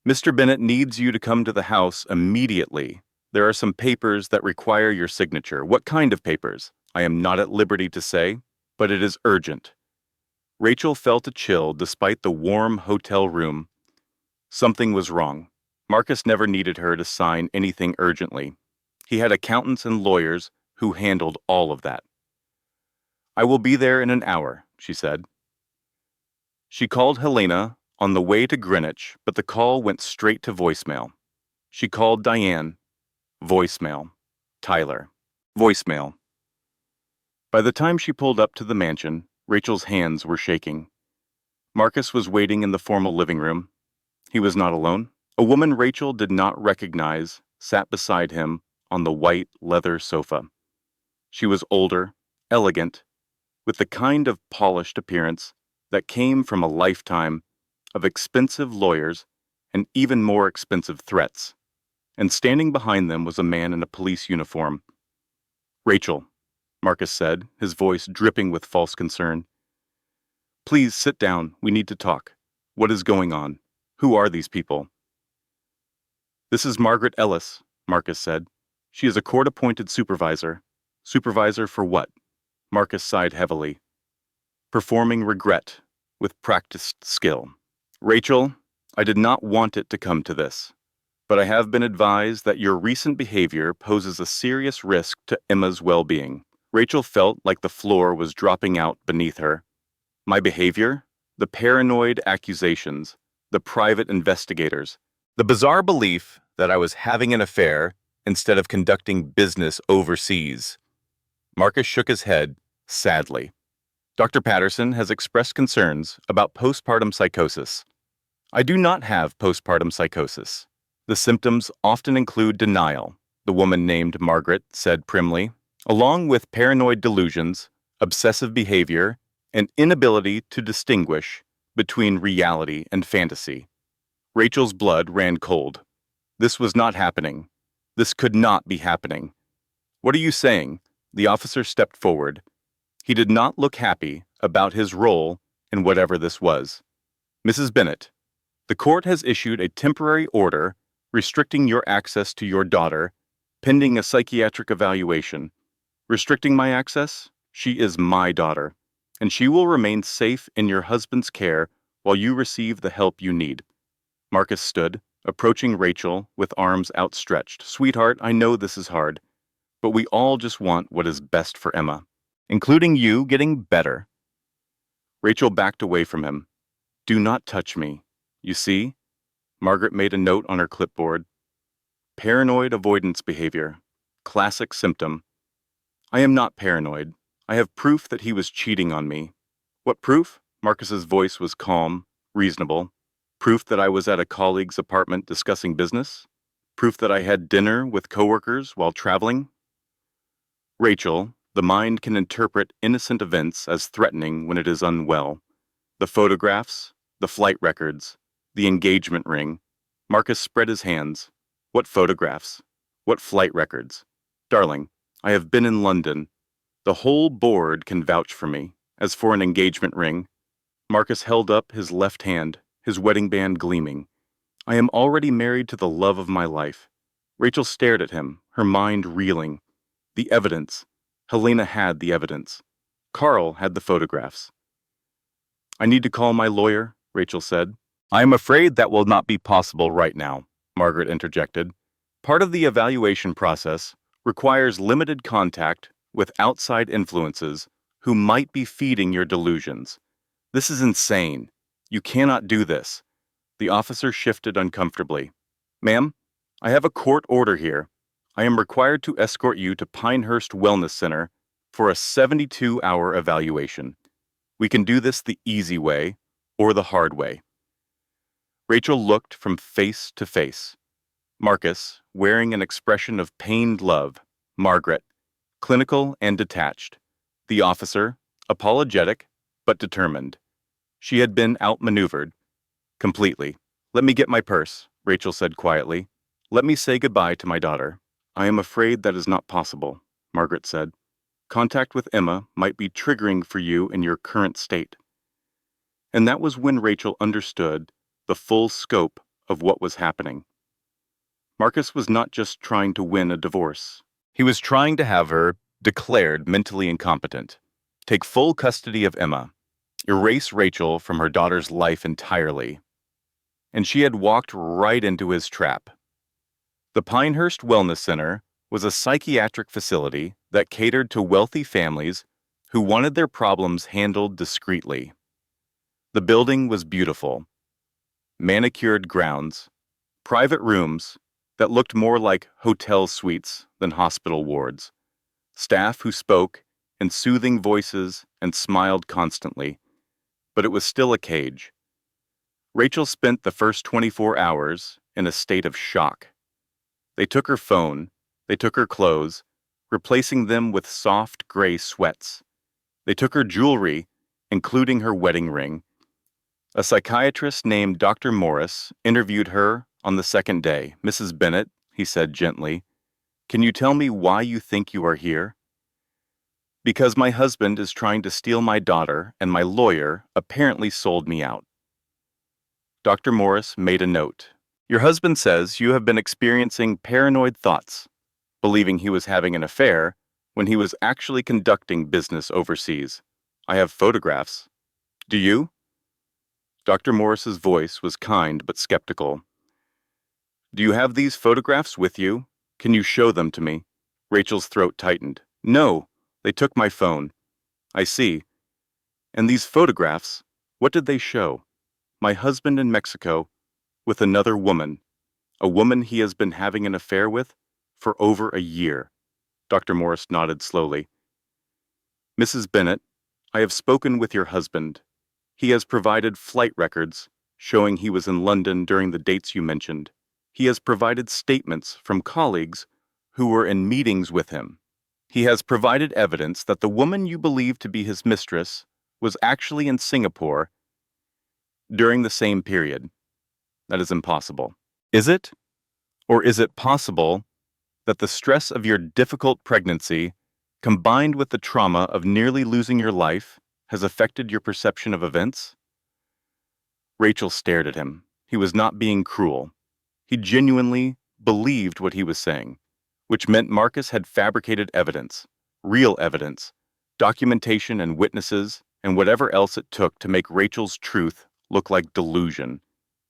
Mr. Bennett needs you to come to the house immediately. There are some papers that require your signature. What kind of papers? I am not at liberty to say, but it is urgent. Rachel felt a chill despite the warm hotel room. Something was wrong. Marcus never needed her to sign anything urgently. He had accountants and lawyers who handled all of that. I will be there in an hour, she said. She called Helena on the way to Greenwich, but the call went straight to voicemail. She called Diane. Voicemail. Tyler. Voicemail. By the time she pulled up to the mansion, Rachel's hands were shaking. Marcus was waiting in the formal living room. He was not alone. A woman Rachel did not recognize sat beside him on the white leather sofa. She was older, elegant, with the kind of polished appearance that came from a lifetime of expensive lawyers and even more expensive threats. And standing behind them was a man in a police uniform. Rachel, Marcus said, his voice dripping with false concern. Please sit down. We need to talk. What is going on? Who are these people? This is Margaret Ellis, Marcus said. She is a court-appointed supervisor. Supervisor for what? Marcus sighed heavily. Performing regret with practiced skill. Rachel, I did not want it to come to this, but I have been advised that your recent behavior poses a serious risk to Emma's well-being. Rachel felt like the floor was dropping out beneath her. My behavior? The paranoid accusations, the private investigators, the bizarre belief that I was having an affair instead of conducting business overseas. Marcus shook his head, sadly. Dr. Patterson has expressed concerns about postpartum psychosis. I do not have postpartum psychosis. The symptoms often include denial, the woman named Margaret said primly, along with paranoid delusions, obsessive behavior, and inability to distinguish between reality and fantasy. Rachel's blood ran cold. This was not happening. This could not be happening. What are you saying? The officer stepped forward. He did not look happy about his role in whatever this was. Mrs. Bennett, the court has issued a temporary order restricting your access to your daughter, pending a psychiatric evaluation. Restricting my access? She is my daughter, and she will remain safe in your husband's care while you receive the help you need. Marcus stood, approaching Rachel with arms outstretched. Sweetheart, I know this is hard, but we all just want what is best for Emma, including you getting better. Rachel backed away from him. Do not touch me. You see? Margaret made a note on her clipboard. Paranoid avoidance behavior. Classic symptom. I am not paranoid. I have proof that he was cheating on me. What proof? Marcus's voice was calm, reasonable. Proof that I was at a colleague's apartment discussing business? Proof that I had dinner with coworkers while traveling? Rachel, the mind can interpret innocent events as threatening when it is unwell. The photographs, the flight records, the engagement ring. Marcus spread his hands. What photographs? What flight records? Darling, I have been in London. The whole board can vouch for me. As for an engagement ring, Marcus held up his left hand, his wedding band gleaming. I am already married to the love of my life. Rachel stared at him, her mind reeling. The evidence. Helena had the evidence. Carl had the photographs. I need to call my lawyer, Rachel said. I am afraid that will not be possible right now, Margaret interjected. Part of the evaluation process requires limited contact with outside influences who might be feeding your delusions. This is insane. You cannot do this. The officer shifted uncomfortably. Ma'am, I have a court order here. I am required to escort you to Pinehurst Wellness Center for a 72-hour evaluation. We can do this the easy way or the hard way. Rachel looked from face to face. Marcus, wearing an expression of pained love. Margaret, clinical and detached. The officer, apologetic but determined. She had been outmaneuvered. Completely. Let me get my purse, Rachel said quietly. Let me say goodbye to my daughter. I am afraid that is not possible, Margaret said. Contact with Emma might be triggering for you in your current state. And that was when Rachel understood the full scope of what was happening. Marcus was not just trying to win a divorce. He was trying to have her declared mentally incompetent, take full custody of Emma, erase Rachel from her daughter's life entirely. And she had walked right into his trap. The Pinehurst Wellness Center was a psychiatric facility that catered to wealthy families who wanted their problems handled discreetly. The building was beautiful. Manicured grounds, private rooms that looked more like hotel suites than hospital wards, staff who spoke in soothing voices and smiled constantly, but it was still a cage. Rachel spent the first 24 hours in a state of shock. They took her phone, they took her clothes, replacing them with soft gray sweats. They took her jewelry, including her wedding ring. A psychiatrist named Dr. Morris interviewed her on the second day. Mrs. Bennett, he said gently, can you tell me why you think you are here? Because my husband is trying to steal my daughter and my lawyer apparently sold me out. Dr. Morris made a note. Your husband says you have been experiencing paranoid thoughts, believing he was having an affair when he was actually conducting business overseas. I have photographs. Do you? Dr. Morris's voice was kind but skeptical. Do you have these photographs with you? Can you show them to me? Rachel's throat tightened. No, they took my phone. I see. And these photographs, what did they show? My husband in Mexico with another woman, a woman he has been having an affair with for over a year. Dr. Morris nodded slowly. Mrs. Bennett, I have spoken with your husband. He has provided flight records showing he was in London during the dates you mentioned. He has provided statements from colleagues who were in meetings with him. He has provided evidence that the woman you believe to be his mistress was actually in Singapore during the same period. That is impossible. Is it? Or is it possible that the stress of your difficult pregnancy, combined with the trauma of nearly losing your life, has affected your perception of events? Rachel stared at him. He was not being cruel. He genuinely believed what he was saying, which meant Marcus had fabricated evidence, real evidence, documentation and witnesses, and whatever else it took to make Rachel's truth look like delusion.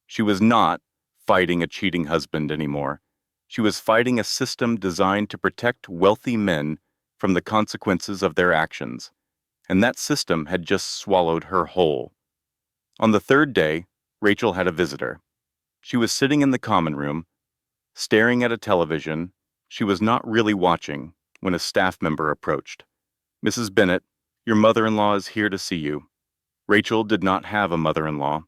She was not fighting a cheating husband anymore. She was fighting a system designed to protect wealthy men from the consequences of their actions, and that system had just swallowed her whole. On the third day, Rachel had a visitor. She was sitting in the common room, staring at a television. She was not really watching when a staff member approached. "Mrs. Bennett, your mother-in-law is here to see you." Rachel did not have a mother-in-law.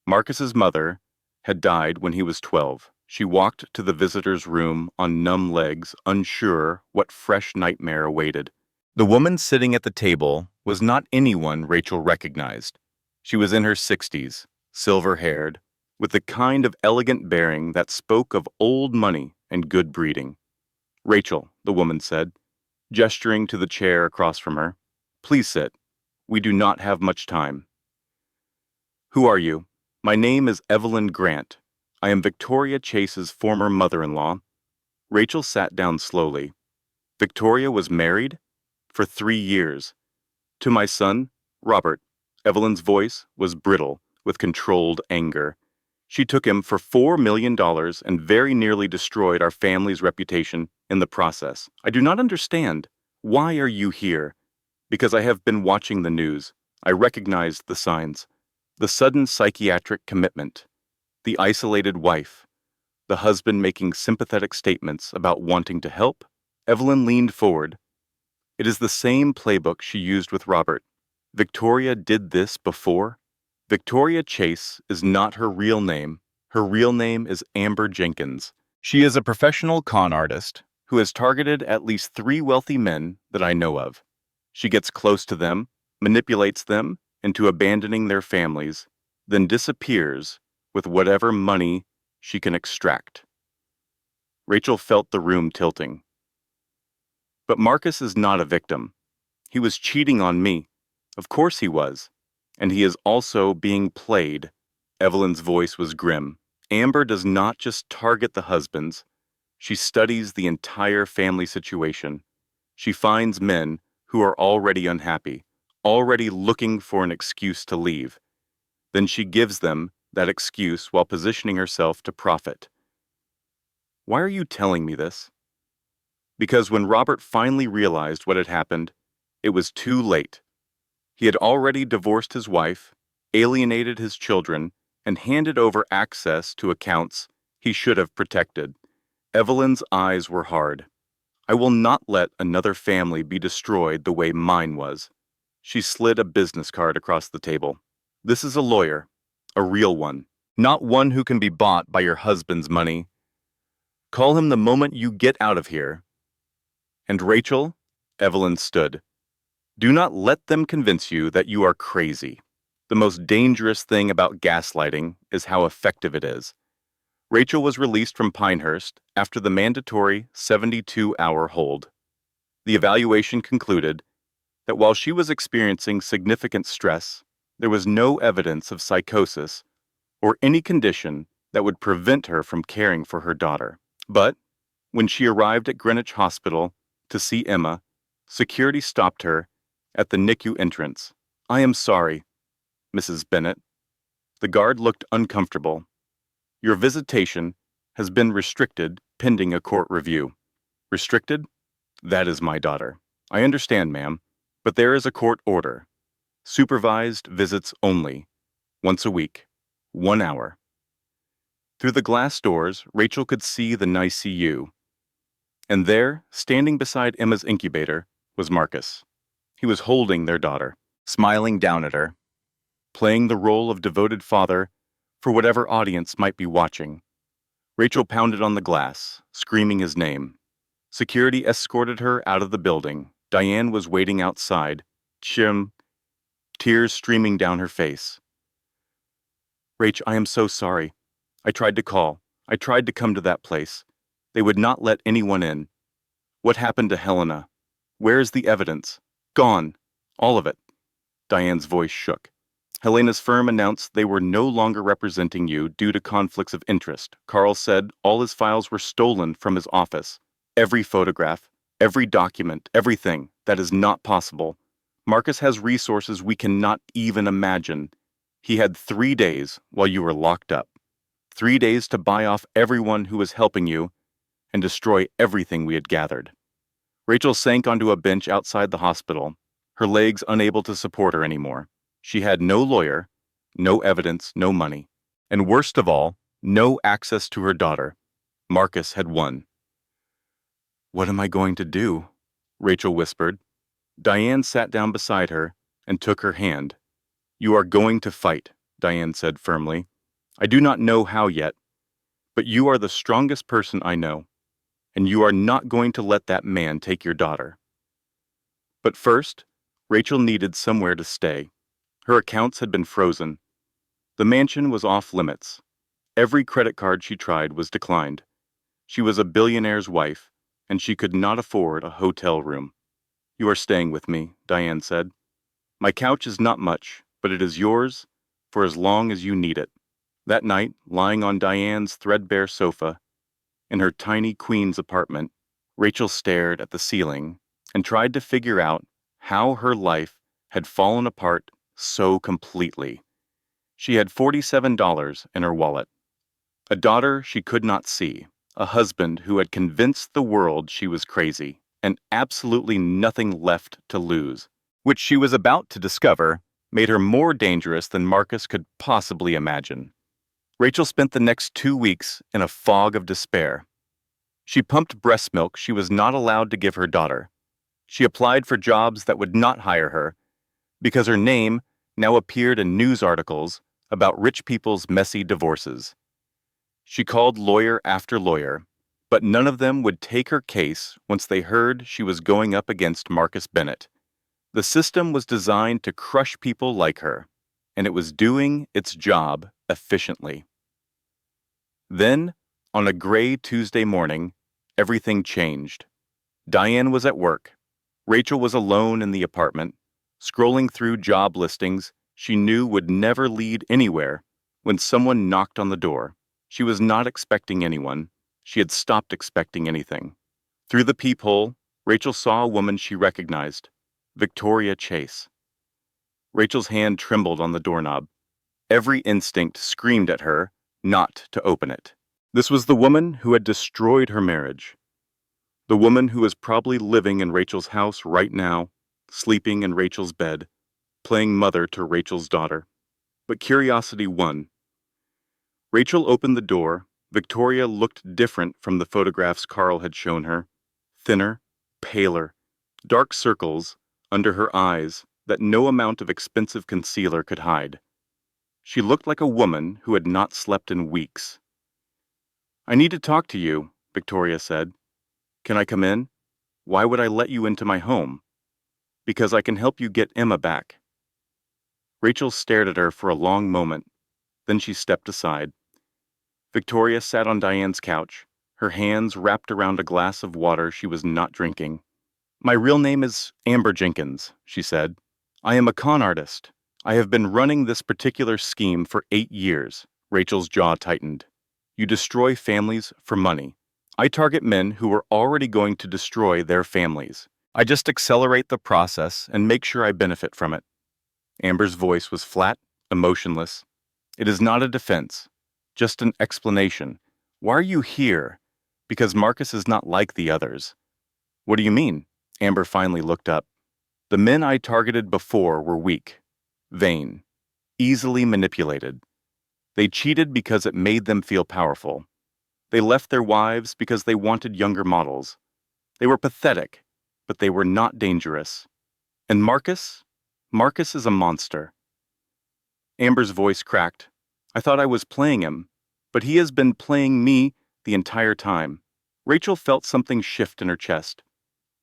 Marcus's mother had died when he was 12. She walked to the visitor's room on numb legs, unsure what fresh nightmare awaited. The woman sitting at the table was not anyone Rachel recognized. She was in her 60s, silver-haired, with the kind of elegant bearing that spoke of old money and good breeding. "Rachel," the woman said, gesturing to the chair across from her, "please sit. We do not have much time." "Who are you?" "My name is Evelyn Grant. I am Victoria Chase's former mother-in-law." Rachel sat down slowly. Victoria was married? For 3 years. "To my son, Robert." Evelyn's voice was brittle, with controlled anger. "She took him for $4 million and very nearly destroyed our family's reputation in the process. I do not understand. Why are you here?" "Because I have been watching the news. I recognized the signs. The sudden psychiatric commitment. The isolated wife. The husband making sympathetic statements about wanting to help." Evelyn leaned forward. "It is the same playbook she used with Robert. Victoria did this before." Victoria Chase is not her real name. Her real name is Amber Jenkins. She is a professional con artist who has targeted at least 3 wealthy men that I know of. She gets close to them, manipulates them into abandoning their families, then disappears with whatever money she can extract. Rachel felt the room tilting. "But Marcus is not a victim. He was cheating on me. Of course he was. And he is also being played." Evelyn's voice was grim. "Amber does not just target the husbands. She studies the entire family situation. She finds men who are already unhappy, already looking for an excuse to leave. Then she gives them that excuse while positioning herself to profit." "Why are you telling me this?" "Because when Robert finally realized what had happened, it was too late. He had already divorced his wife, alienated his children, and handed over access to accounts he should have protected." Evelyn's eyes were hard. "I will not let another family be destroyed the way mine was." She slid a business card across the table. "This is a lawyer, a real one, not one who can be bought by your husband's money. Call him the moment you get out of here." "And Rachel," Evelyn stood, "do not let them convince you that you are crazy. The most dangerous thing about gaslighting is how effective it is." Rachel was released from Pinehurst after the mandatory 72-hour hold. The evaluation concluded that while she was experiencing significant stress, there was no evidence of psychosis or any condition that would prevent her from caring for her daughter. But when she arrived at Greenwich Hospital to see Emma, security stopped her at the NICU entrance. "I am sorry, Mrs. Bennett." The guard looked uncomfortable. "Your visitation has been restricted pending a court review." "Restricted? That is my daughter." "I understand, ma'am, but there is a court order. Supervised visits only. Once a week. 1 hour." Through the glass doors, Rachel could see the NICU. And there, standing beside Emma's incubator, was Marcus. He was holding their daughter, smiling down at her, playing the role of devoted father for whatever audience might be watching. Rachel pounded on the glass, screaming his name. Security escorted her out of the building. Diane was waiting outside, tears streaming down her face. "Rach, I am so sorry. I tried to call. I tried to come to that place. They would not let anyone in. What happened to Helena? Where is the evidence? Gone. All of it." Diane's voice shook. "Helena's firm announced they were no longer representing you due to conflicts of interest. Carl said all his files were stolen from his office. Every photograph, every document, everything. That is not possible. Marcus has resources we cannot even imagine. He had 3 days while you were locked up. 3 days to buy off everyone who was helping you and destroy everything we had gathered. Rachel sank onto a bench outside the hospital, her legs unable to support her anymore. She had no lawyer, no evidence, no money, and worst of all, no access to her daughter. Marcus had won. "What am I going to do?" Rachel whispered. Diane sat down beside her and took her hand. "You are going to fight," Diane said firmly. "I do not know how yet, but you are the strongest person I know, and you are not going to let that man take your daughter." But first, Rachel needed somewhere to stay. Her accounts had been frozen. The mansion was off limits. Every credit card she tried was declined. She was a billionaire's wife, and she could not afford a hotel room. "You are staying with me," Diane said. "My couch is not much, but it is yours for as long as you need it." That night, lying on Diane's threadbare sofa, in her tiny Queens apartment, Rachel stared at the ceiling and tried to figure out how her life had fallen apart so completely. She had $47 in her wallet, a daughter she could not see, a husband who had convinced the world she was crazy, and absolutely nothing left to lose, which she was about to discover made her more dangerous than Marcus could possibly imagine. Rachel spent the next 2 weeks in a fog of despair. She pumped breast milk she was not allowed to give her daughter. She applied for jobs that would not hire her because her name now appeared in news articles about rich people's messy divorces. She called lawyer after lawyer, but none of them would take her case once they heard she was going up against Marcus Bennett. The system was designed to crush people like her, and it was doing its job efficiently. Then, on a gray Tuesday morning, everything changed. Diane was at work. Rachel was alone in the apartment, scrolling through job listings she knew would never lead anywhere, when someone knocked on the door. She was not expecting anyone. She had stopped expecting anything. Through the peephole, Rachel saw a woman she recognized, Victoria Chase. Rachel's hand trembled on the doorknob. Every instinct screamed at her not to open it. This was the woman who had destroyed her marriage. The woman who was probably living in Rachel's house right now, sleeping in Rachel's bed, playing mother to Rachel's daughter. But curiosity won. Rachel opened the door. Victoria looked different from the photographs Carl had shown her. Thinner, paler, dark circles under her eyes that no amount of expensive concealer could hide. She looked like a woman who had not slept in weeks. "I need to talk to you," Victoria said. "Can I come in? Why would I let you into my home?" "Because I can help you get Emma back." Rachel stared at her for a long moment. Then she stepped aside. Victoria sat on Diane's couch, her hands wrapped around a glass of water she was not drinking. "My real name is Amber Jenkins," she said. "I am a con artist. I have been running this particular scheme for 8 years." Rachel's jaw tightened. "You destroy families for money. I target men who are already going to destroy their families. I just accelerate the process and make sure I benefit from it." Amber's voice was flat, emotionless. "It is not a defense, just an explanation. Why are you here? Because Marcus is not like the others." "What do you mean?" Amber finally looked up. "The men I targeted before were weak, vain, easily manipulated. They cheated because it made them feel powerful. They left their wives because they wanted younger models. They were pathetic, but they were not dangerous. And Marcus? Marcus is a monster." Amber's voice cracked. "I thought I was playing him, but he has been playing me the entire time." Rachel felt something shift in her chest.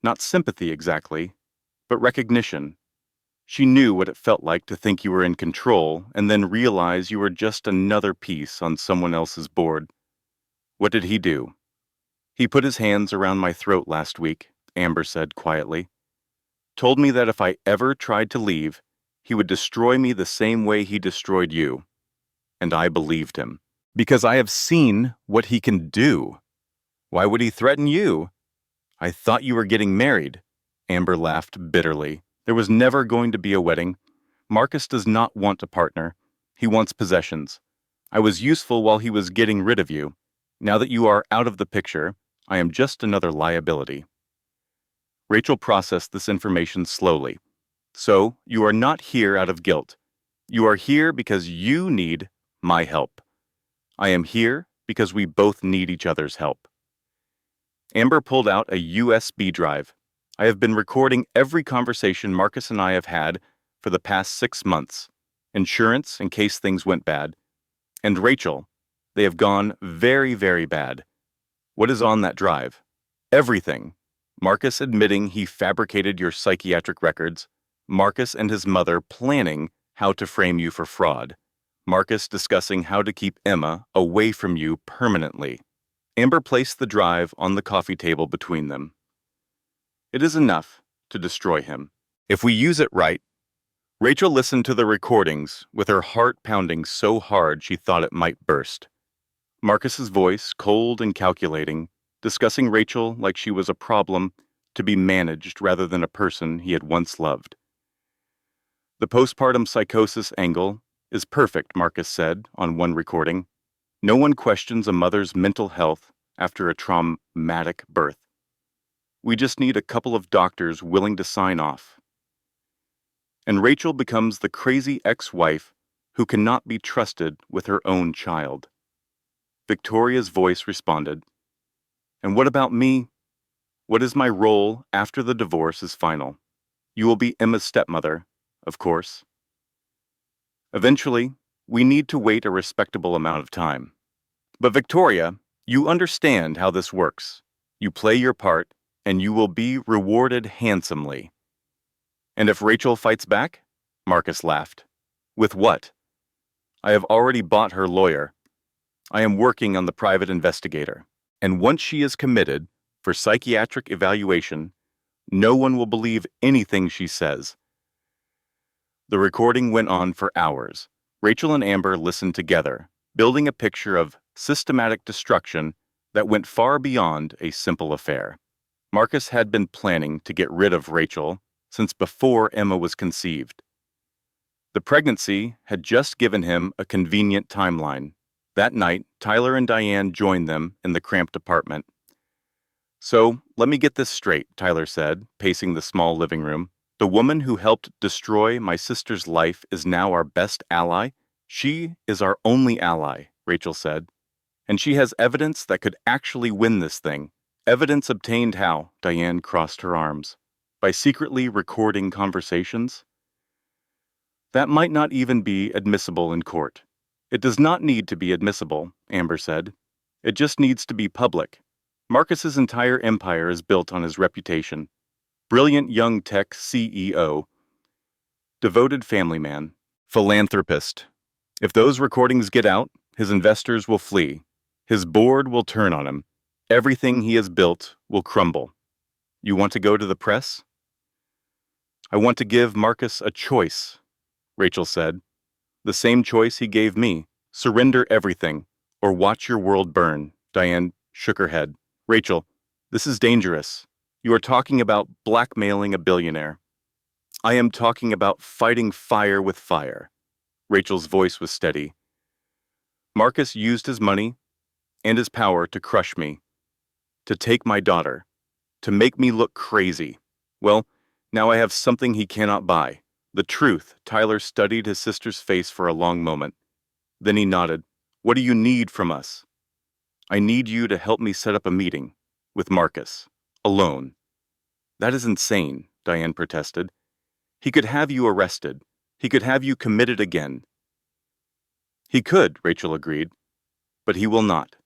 Not sympathy exactly, but recognition. She knew what it felt like to think you were in control and then realize you were just another piece on someone else's board. "What did he do?" "He put his hands around my throat last week," Amber said quietly. "Told me that if I ever tried to leave, he would destroy me the same way he destroyed you." And I believed him. "Because I have seen what he can do." "Why would he threaten you?" "I thought you were getting married." Amber laughed bitterly. There was never going to be a wedding. Marcus does not want a partner. He wants possessions. I was useful while he was getting rid of you. Now that you are out of the picture, I am just another liability. Rachel processed this information slowly. So, you are not here out of guilt. You are here because you need my help. I am here because we both need each other's help. Amber pulled out a USB drive. I have been recording every conversation Marcus and I have had for the past 6 months. Insurance in case things went bad. And Rachel, they have gone very, very bad. What is on that drive? Everything. Marcus admitting he fabricated your psychiatric records. Marcus and his mother planning how to frame you for fraud. Marcus discussing how to keep Emma away from you permanently. Amber placed the drive on the coffee table between them. It is enough to destroy him. If we use it right. Rachel listened to the recordings with her heart pounding so hard she thought it might burst. Marcus's voice, cold and calculating, discussing Rachel like she was a problem to be managed rather than a person he had once loved. The postpartum psychosis angle is perfect, Marcus said on one recording. No one questions a mother's mental health after a traumatic birth. We just need a couple of doctors willing to sign off. And Rachel becomes the crazy ex-wife who cannot be trusted with her own child. Victoria's voice responded, "And what about me? What is my role after the divorce is final? You will be Emma's stepmother, of course. Eventually, we need to wait a respectable amount of time. But Victoria, you understand how this works. You play your part, and you will be rewarded handsomely." "And if Rachel fights back?" Marcus laughed. "With what?" "I have already bought her lawyer. I am working on the private investigator. And once she is committed for psychiatric evaluation, no one will believe anything she says." The recording went on for hours. Rachel and Amber listened together, building a picture of systematic destruction that went far beyond a simple affair. Marcus had been planning to get rid of Rachel since before Emma was conceived. The pregnancy had just given him a convenient timeline. That night, Tyler and Diane joined them in the cramped apartment. "So, let me get this straight," Tyler said, pacing the small living room. "The woman who helped destroy my sister's life is now our best ally?" "She is our only ally," Rachel said. "And she has evidence that could actually win this thing." "Evidence obtained how?" Diane crossed her arms. "By secretly recording conversations?" "That might not even be admissible in court." "It does not need to be admissible," Amber said. "It just needs to be public." Marcus's entire empire is built on his reputation. Brilliant young tech CEO, devoted family man, philanthropist. If those recordings get out, his investors will flee. His board will turn on him. Everything he has built will crumble. You want to go to the press? "I want to give Marcus a choice," Rachel said. "The same choice he gave me. Surrender everything, or watch your world burn." Diane shook her head. "Rachel, this is dangerous. You are talking about blackmailing a billionaire." "I am talking about fighting fire with fire." Rachel's voice was steady. "Marcus used his money and his power to crush me, to take my daughter, to make me look crazy. Well, now I have something he cannot buy. The truth." Tyler studied his sister's face for a long moment. Then he nodded. "What do you need from us?" "I need you to help me set up a meeting with Marcus. Alone." "That is insane," Diane protested. "He could have you arrested. He could have you committed again." "He could," Rachel agreed. "But he will not.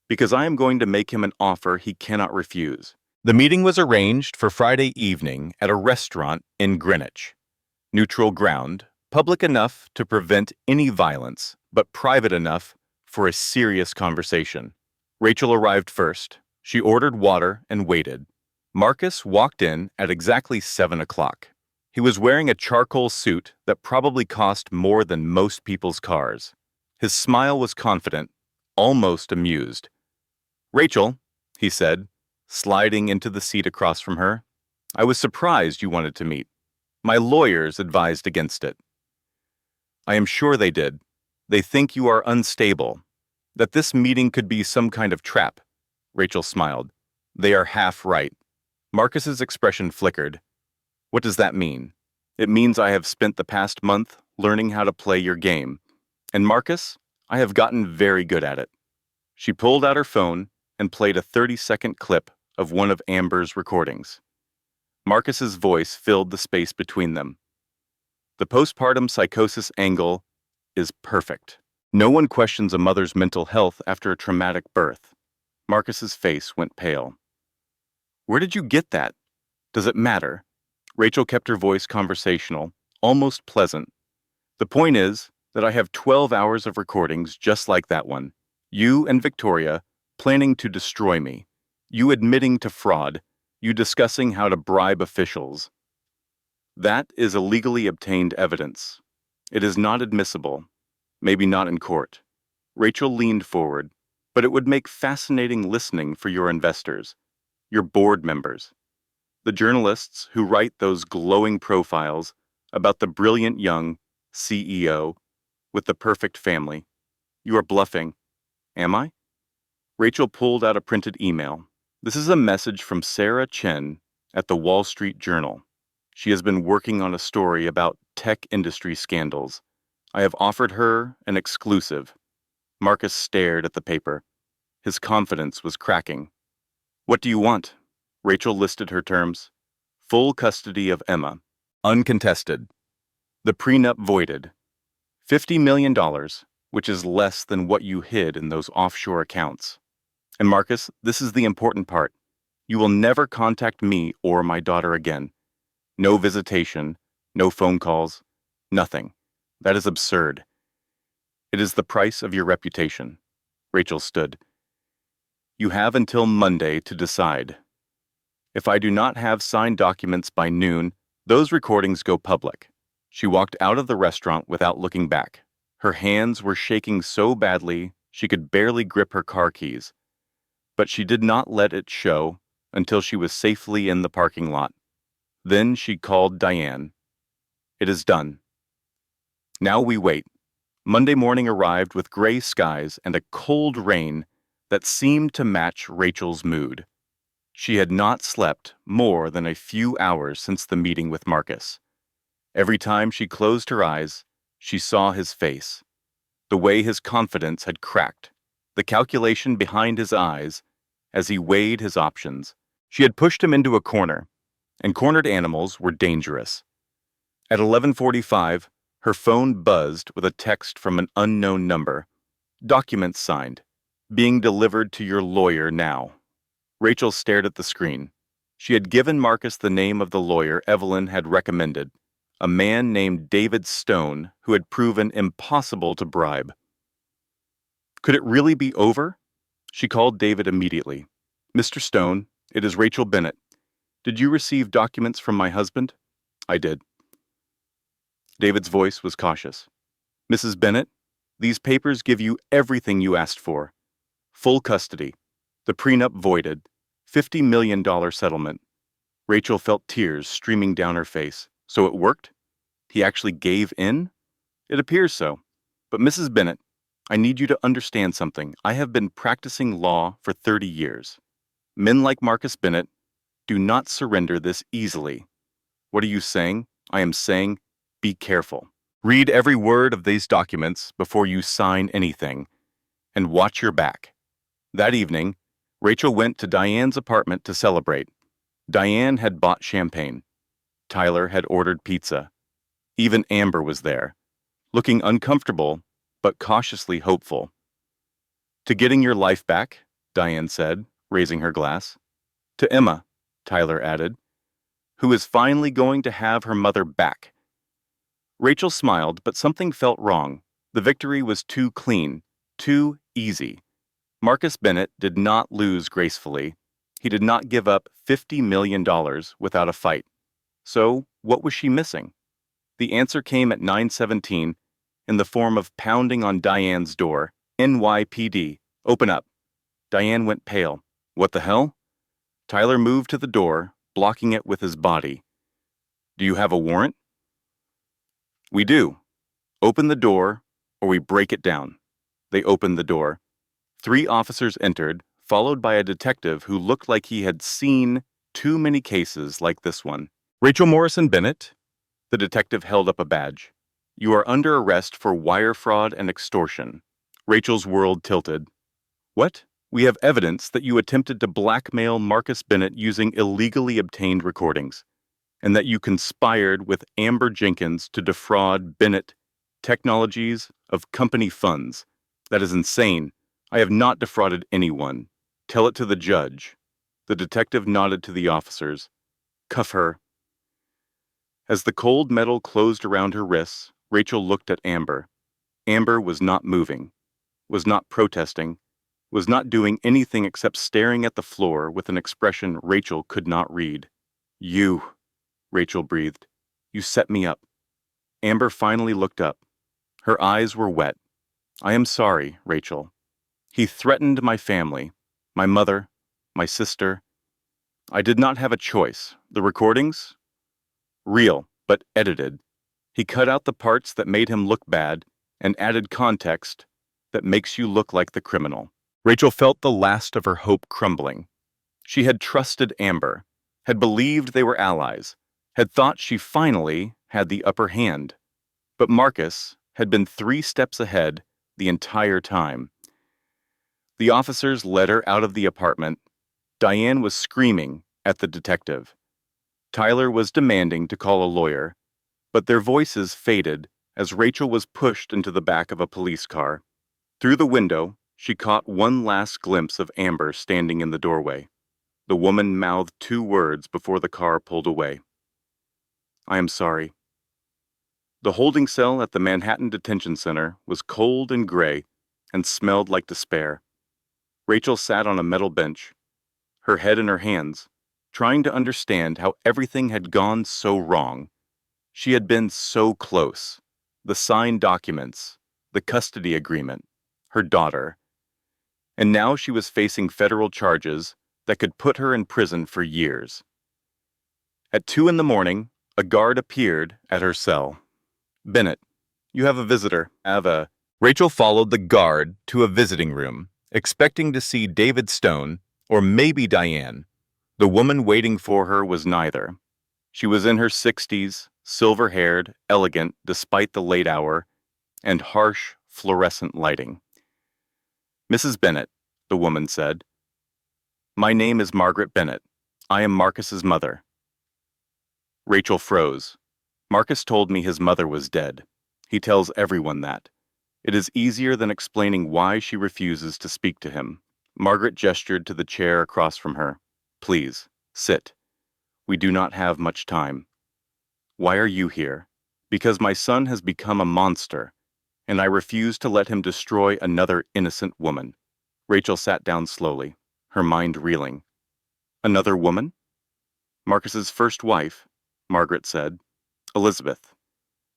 Because I am going to make him an offer he cannot refuse." The meeting was arranged for Friday evening at a restaurant in Greenwich. Neutral ground, public enough to prevent any violence, but private enough for a serious conversation. Rachel arrived first. She ordered water and waited. Marcus walked in at exactly 7 o'clock. He was wearing a charcoal suit that probably cost more than most people's cars. His smile was confident, almost amused. "Rachel," he said, sliding into the seat across from her, "I was surprised you wanted to meet. My lawyers advised against it. I am sure they did. They think you are unstable, that this meeting could be some kind of trap. Rachel smiled. They are half right. Marcus's expression flickered. What does that mean? It means I have spent the past month learning how to play your game. And Marcus, I have gotten very good at it. She pulled out her phone and played a 30-second clip of one of Amber's recordings. Marcus's voice filled the space between them. The postpartum psychosis angle is perfect. No one questions a mother's mental health after a traumatic birth. Marcus's face went pale. Where did you get that? Does it matter? Rachel kept her voice conversational, almost pleasant. The point is that I have 12 hours of recordings just like that one. You and Victoria planning to destroy me. You admitting to fraud. You discussing how to bribe officials. That is illegally obtained evidence. It is not admissible. Maybe not in court. Rachel leaned forward, but it would make fascinating listening for your investors, your board members, the journalists who write those glowing profiles about the brilliant young CEO with the perfect family. You are bluffing. Am I? Rachel pulled out a printed email. This is a message from Sarah Chen at the Wall Street Journal. She has been working on a story about tech industry scandals. I have offered her an exclusive. Marcus stared at the paper. His confidence was cracking. What do you want? Rachel listed her terms. Full custody of Emma. Uncontested. The prenup voided. $50 million, which is less than what you hid in those offshore accounts. And Marcus, this is the important part. You will never contact me or my daughter again. No visitation, no phone calls, nothing. That is absurd. It is the price of your reputation. Rachel stood. You have until Monday to decide. If I do not have signed documents by noon, those recordings go public. She walked out of the restaurant without looking back. Her hands were shaking so badly she could barely grip her car keys. But she did not let it show until she was safely in the parking lot. Then she called Diane. It is done. Now we wait. Monday morning arrived with gray skies and a cold rain that seemed to match Rachel's mood. She had not slept more than a few hours since the meeting with Marcus. Every time she closed her eyes, she saw his face, the way his confidence had cracked, the calculation behind his eyes as he weighed his options. She had pushed him into a corner, and cornered animals were dangerous. At 11:45, her phone buzzed with a text from an unknown number. Documents signed. Being delivered to your lawyer now. Rachel stared at the screen. She had given Marcus the name of the lawyer Evelyn had recommended, a man named David Stone who had proven impossible to bribe. Could it really be over? She called David immediately. Mr. Stone, it is Rachel Bennett. Did you receive documents from my husband? I did. David's voice was cautious. Mrs. Bennett, these papers give you everything you asked for. Full custody. The prenup voided. $50 million settlement. Rachel felt tears streaming down her face. So it worked? He actually gave in? It appears so. But Mrs. Bennett, I need you to understand something. I have been practicing law for 30 years. Men like Marcus Bennett do not surrender this easily. What are you saying? I am saying, be careful. Read every word of these documents before you sign anything, and watch your back. That evening, Rachel went to Diane's apartment to celebrate. Diane had bought champagne. Tyler had ordered pizza. Even Amber was there, looking uncomfortable but cautiously hopeful. To getting your life back, Diane said, raising her glass. To Emma, Tyler added, who is finally going to have her mother back. Rachel smiled, but something felt wrong. The victory was too clean, too easy. Marcus Bennett did not lose gracefully. He did not give up $50 million without a fight. So, what was she missing? The answer came at 9:17 in the form of pounding on Diane's door. NYPD, open up. Diane went pale. What the hell? Tyler moved to the door, blocking it with his body. Do you have a warrant? We do. Open the door, or we break it down. They opened the door. 3 officers entered, followed by a detective who looked like he had seen too many cases like this one. Rachel Morrison Bennett? The detective held up a badge. You are under arrest for wire fraud and extortion. Rachel's world tilted. What? We have evidence that you attempted to blackmail Marcus Bennett using illegally obtained recordings, and that you conspired with Amber Jenkins to defraud Bennett Technologies of company funds. That is insane. I have not defrauded anyone. Tell it to the judge. The detective nodded to the officers. Cuff her. As the cold metal closed around her wrists, Rachel looked at Amber. Amber was not moving, was not protesting, was not doing anything except staring at the floor with an expression Rachel could not read. You, Rachel breathed. You set me up. Amber finally looked up. Her eyes were wet. I am sorry, Rachel. He threatened my family, my mother, my sister. I did not have a choice. The recordings? Real, but edited. He cut out the parts that made him look bad and added context that makes you look like the criminal. Rachel felt the last of her hope crumbling. She had trusted Amber, had believed they were allies, had thought she finally had the upper hand. But Marcus had been 3 steps ahead the entire time. The officers led her out of the apartment. Diane was screaming at the detective. Tyler was demanding to call a lawyer, but their voices faded as Rachel was pushed into the back of a police car. Through the window, she caught one last glimpse of Amber standing in the doorway. The woman mouthed 2 words before the car pulled away. I am sorry. The holding cell at the Manhattan Detention Center was cold and gray and smelled like despair. Rachel sat on a metal bench, her head in her hands, trying to understand how everything had gone so wrong. She had been so close. The signed documents, the custody agreement, her daughter. And now she was facing federal charges that could put her in prison for years. At 2 a.m, a guard appeared at her cell. Bennett, you have a visitor. Rachel followed the guard to a visiting room, expecting to see David Stone or maybe Diane. The woman waiting for her was neither. She was in her 60s, silver-haired, elegant despite the late hour, and harsh, fluorescent lighting. Mrs. Bennett, the woman said. My name is Margaret Bennett. I am Marcus's mother. Rachel froze. Marcus told me his mother was dead. He tells everyone that. It is easier than explaining why she refuses to speak to him. Margaret gestured to the chair across from her. Please, sit. We do not have much time. Why are you here? Because my son has become a monster, and I refuse to let him destroy another innocent woman. Rachel sat down slowly, her mind reeling. Another woman? Marcus's first wife, Margaret said. Elizabeth.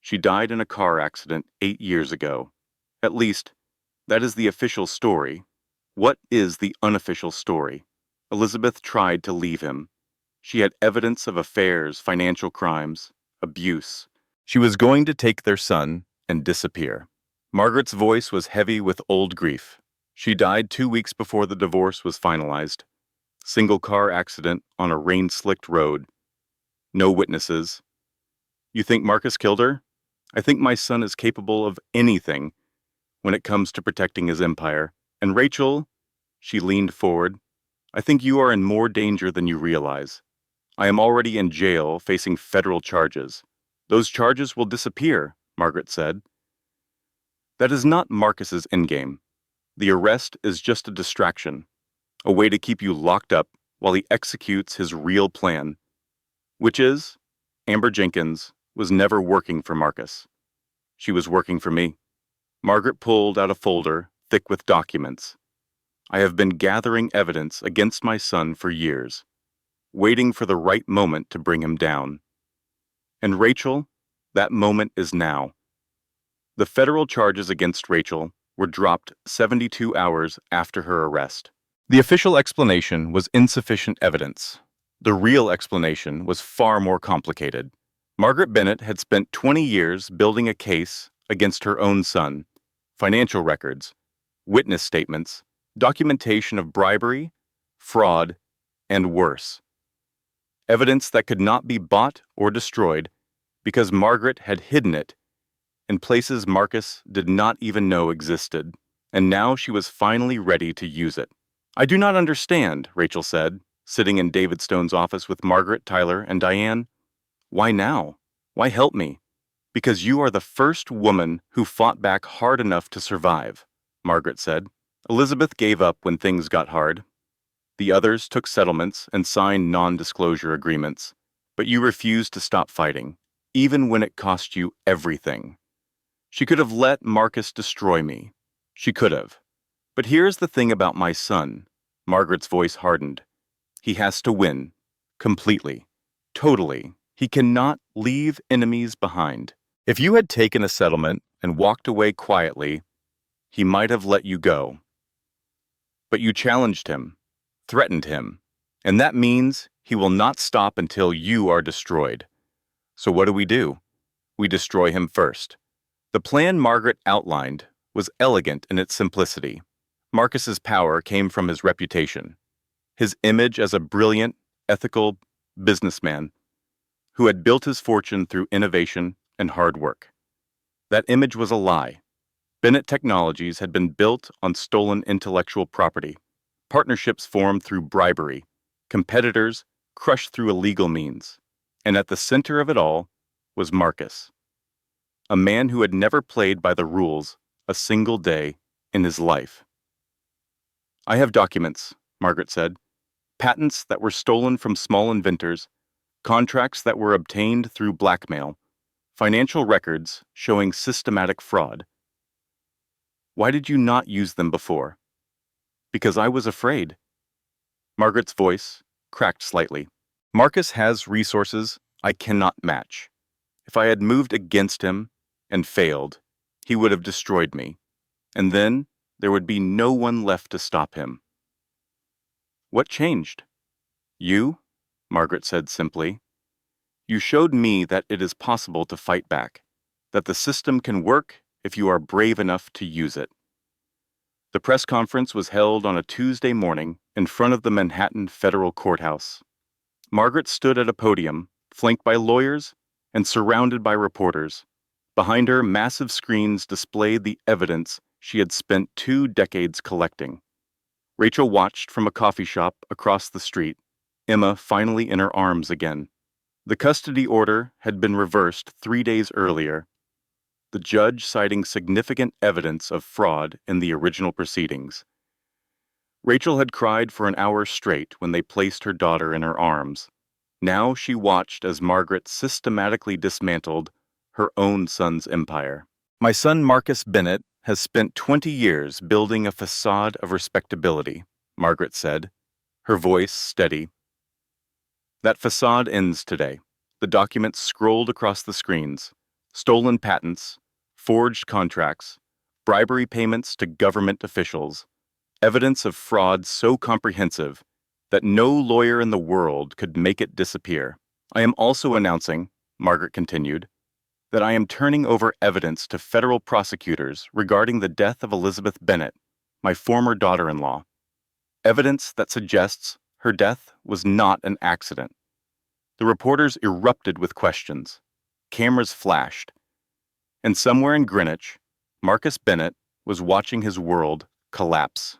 She died in a car accident 8 years ago. At least, that is the official story. What is the unofficial story? Elizabeth tried to leave him. She had evidence of affairs, financial crimes, abuse. She was going to take their son and disappear. Margaret's voice was heavy with old grief. She died 2 weeks before the divorce was finalized. Single car accident on a rain-slicked road. No witnesses. You think Marcus killed her? I think my son is capable of anything when it comes to protecting his empire. And Rachel, she leaned forward, I think you are in more danger than you realize. I am already in jail facing federal charges. Those charges will disappear, Margaret said. That is not Marcus's endgame. The arrest is just a distraction, a way to keep you locked up while he executes his real plan, which is, Amber Jenkins was never working for Marcus. She was working for me. Margaret pulled out a folder thick with documents. I have been gathering evidence against my son for years, waiting for the right moment to bring him down. And Rachel, that moment is now. The federal charges against Rachel were dropped 72 hours after her arrest. The official explanation was insufficient evidence. The real explanation was far more complicated. Margaret Bennett had spent 20 years building a case against her own son, financial records, witness statements, documentation of bribery, fraud, and worse. Evidence that could not be bought or destroyed because Margaret had hidden it in places Marcus did not even know existed, and now she was finally ready to use it. "I do not understand," Rachel said, sitting in David Stone's office with Margaret, Tyler, and Diane. "Why now? Why help me?" "Because you are the first woman who fought back hard enough to survive," Margaret said. "Elizabeth gave up when things got hard. The others took settlements and signed non-disclosure agreements, but you refused to stop fighting, even when it cost you everything. She could have let Marcus destroy me. She could have. But here's the thing about my son." Margaret's voice hardened. "He has to win. Completely. Totally. He cannot leave enemies behind. If you had taken a settlement and walked away quietly, he might have let you go. But you challenged him, threatened him, and that means he will not stop until you are destroyed. So what do? We destroy him first." The plan Margaret outlined was elegant in its simplicity. Marcus's power came from his reputation, his image as a brilliant, ethical businessman who had built his fortune through innovation and hard work. That image was a lie. Bennett Technologies had been built on stolen intellectual property, partnerships formed through bribery, competitors crushed through illegal means, and at the center of it all was Marcus, a man who had never played by the rules a single day in his life. "I have documents," Margaret said. "Patents that were stolen from small inventors, contracts that were obtained through blackmail, financial records showing systematic fraud." "Why did you not use them before?" "Because I was afraid." Margaret's voice cracked slightly. "Marcus has resources I cannot match. If I had moved against him and failed, he would have destroyed me, and then there would be no one left to stop him." "What changed?" "You," Margaret said simply. "You showed me that it is possible to fight back, that the system can work if you are brave enough to use it." The press conference was held on a Tuesday morning in front of the Manhattan Federal Courthouse. Margaret stood at a podium, flanked by lawyers and surrounded by reporters. Behind her, massive screens displayed the evidence she had spent 2 decades collecting. Rachel watched from a coffee shop across the street, Emma finally in her arms again. The custody order had been reversed 3 days earlier, the judge citing significant evidence of fraud in the original proceedings. Rachel had cried for an hour straight when they placed her daughter in her arms. Now she watched as Margaret systematically dismantled her own son's empire. "My son Marcus Bennett has spent 20 years building a facade of respectability," Margaret said, her voice steady. "That facade ends today." The documents scrolled across the screens. Stolen patents, forged contracts, bribery payments to government officials, evidence of fraud so comprehensive that no lawyer in the world could make it disappear. "I am also announcing," Margaret continued, "that I am turning over evidence to federal prosecutors regarding the death of Elizabeth Bennett, my former daughter-in-law. Evidence that suggests her death was not an accident." The reporters erupted with questions. Cameras flashed. And somewhere in Greenwich, Marcus Bennett was watching his world collapse.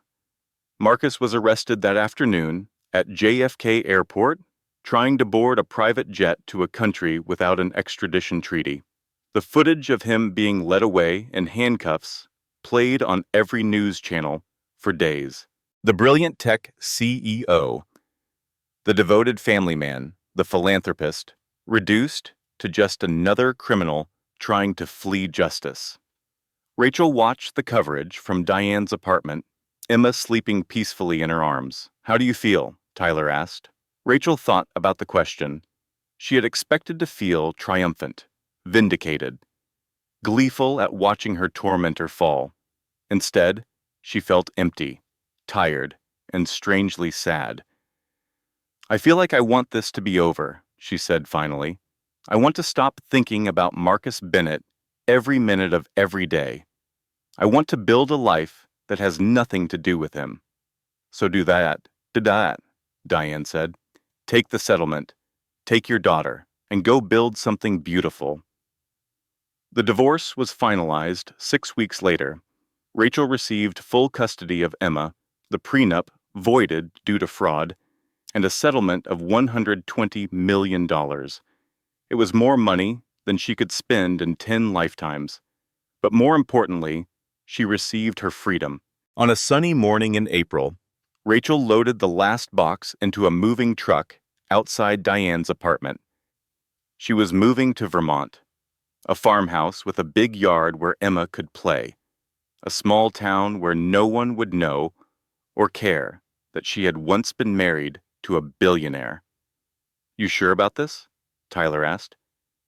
Marcus was arrested that afternoon at JFK Airport, trying to board a private jet to a country without an extradition treaty. The footage of him being led away in handcuffs played on every news channel for days. The brilliant tech CEO, the devoted family man, the philanthropist, reduced to just another criminal trying to flee justice. Rachel watched the coverage from Diane's apartment, Emma sleeping peacefully in her arms. "How do you feel?" Tyler asked. Rachel thought about the question. She had expected to feel triumphant, vindicated, gleeful at watching her tormentor fall. Instead, she felt empty, tired, and strangely sad. "I feel like I want this to be over," she said finally. I want to stop thinking about Marcus Bennett every minute of every day. I want to build a life that has nothing to do with him. So do that, Diane said. Take the settlement, take your daughter, and go build something beautiful. The divorce was finalized 6 weeks later. Rachel received full custody of Emma, the prenup voided due to fraud, and a settlement of $120 million. It was more money than she could spend in 10 lifetimes. But more importantly, she received her freedom. On a sunny morning in April, Rachel loaded the last box into a moving truck outside Diane's apartment. She was moving to Vermont, a farmhouse with a big yard where Emma could play, a small town where no one would know or care that she had once been married to a billionaire. You sure about this? Tyler asked.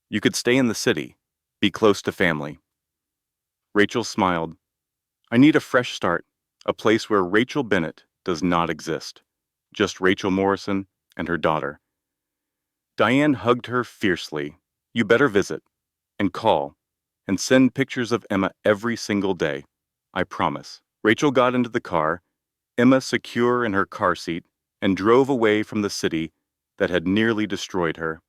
You could stay in the city, be close to family. Rachel smiled. I need a fresh start, a place where Rachel Bennett does not exist, just Rachel Morrison and her daughter. Diane hugged her fiercely. You better visit, and call, and send pictures of Emma every single day. I promise. Rachel got into the car, Emma secure in her car seat, and drove away from the city that had nearly destroyed her.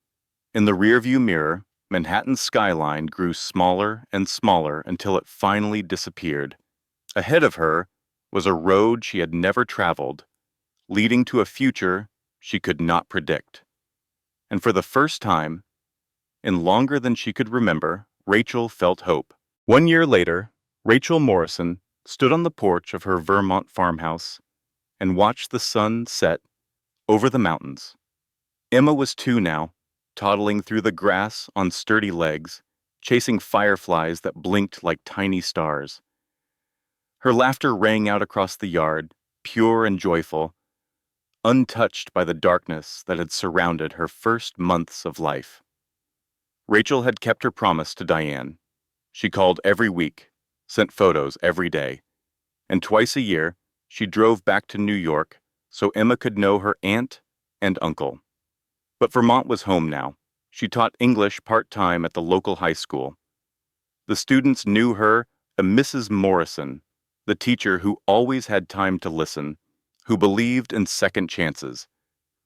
In the rearview mirror, Manhattan's skyline grew smaller and smaller until it finally disappeared. Ahead of her was a road she had never traveled, leading to a future she could not predict. And for the first time, in longer than she could remember, Rachel felt hope. 1 year later, Rachel Morrison stood on the porch of her Vermont farmhouse and watched the sun set over the mountains. Emma was 2 now, toddling through the grass on sturdy legs, chasing fireflies that blinked like tiny stars. Her laughter rang out across the yard, pure and joyful, untouched by the darkness that had surrounded her first months of life. Rachel had kept her promise to Diane. She called every week, sent photos every day, and twice a year she drove back to New York so Emma could know her aunt and uncle. But Vermont was home now. She taught English part-time at the local high school. The students knew her as Mrs. Morrison, the teacher who always had time to listen, who believed in second chances,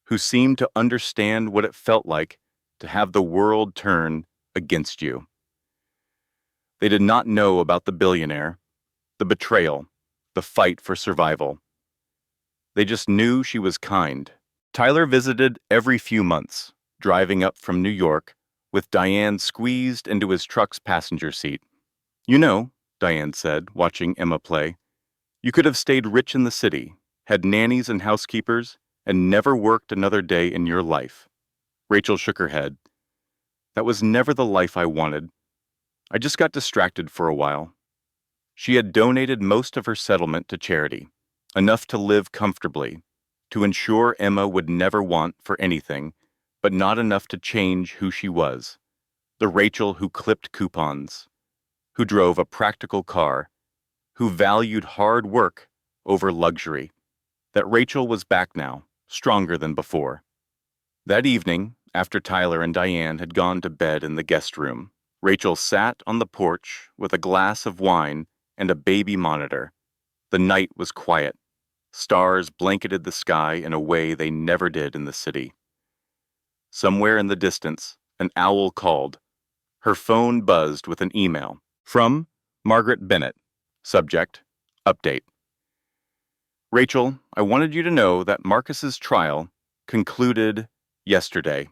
who seemed to understand what it felt like to have the world turn against you. They did not know about the billionaire, the betrayal, the fight for survival. They just knew she was kind. Tyler visited every few months, driving up from New York, with Diane squeezed into his truck's passenger seat. You know, Diane said, watching Emma play, you could have stayed rich in the city, had nannies and housekeepers, and never worked another day in your life. Rachel shook her head. That was never the life I wanted. I just got distracted for a while. She had donated most of her settlement to charity, enough to live comfortably, to ensure Emma would never want for anything, but not enough to change who she was. The Rachel who clipped coupons, who drove a practical car, who valued hard work over luxury. That Rachel was back now, stronger than before. That evening, after Tyler and Diane had gone to bed in the guest room, Rachel sat on the porch with a glass of wine and a baby monitor. The night was quiet. Stars blanketed the sky in a way they never did in the city. Somewhere in the distance, an owl called. Her phone buzzed with an email. From Margaret Bennett. Subject, update. Rachel, I wanted you to know that Marcus's trial concluded yesterday.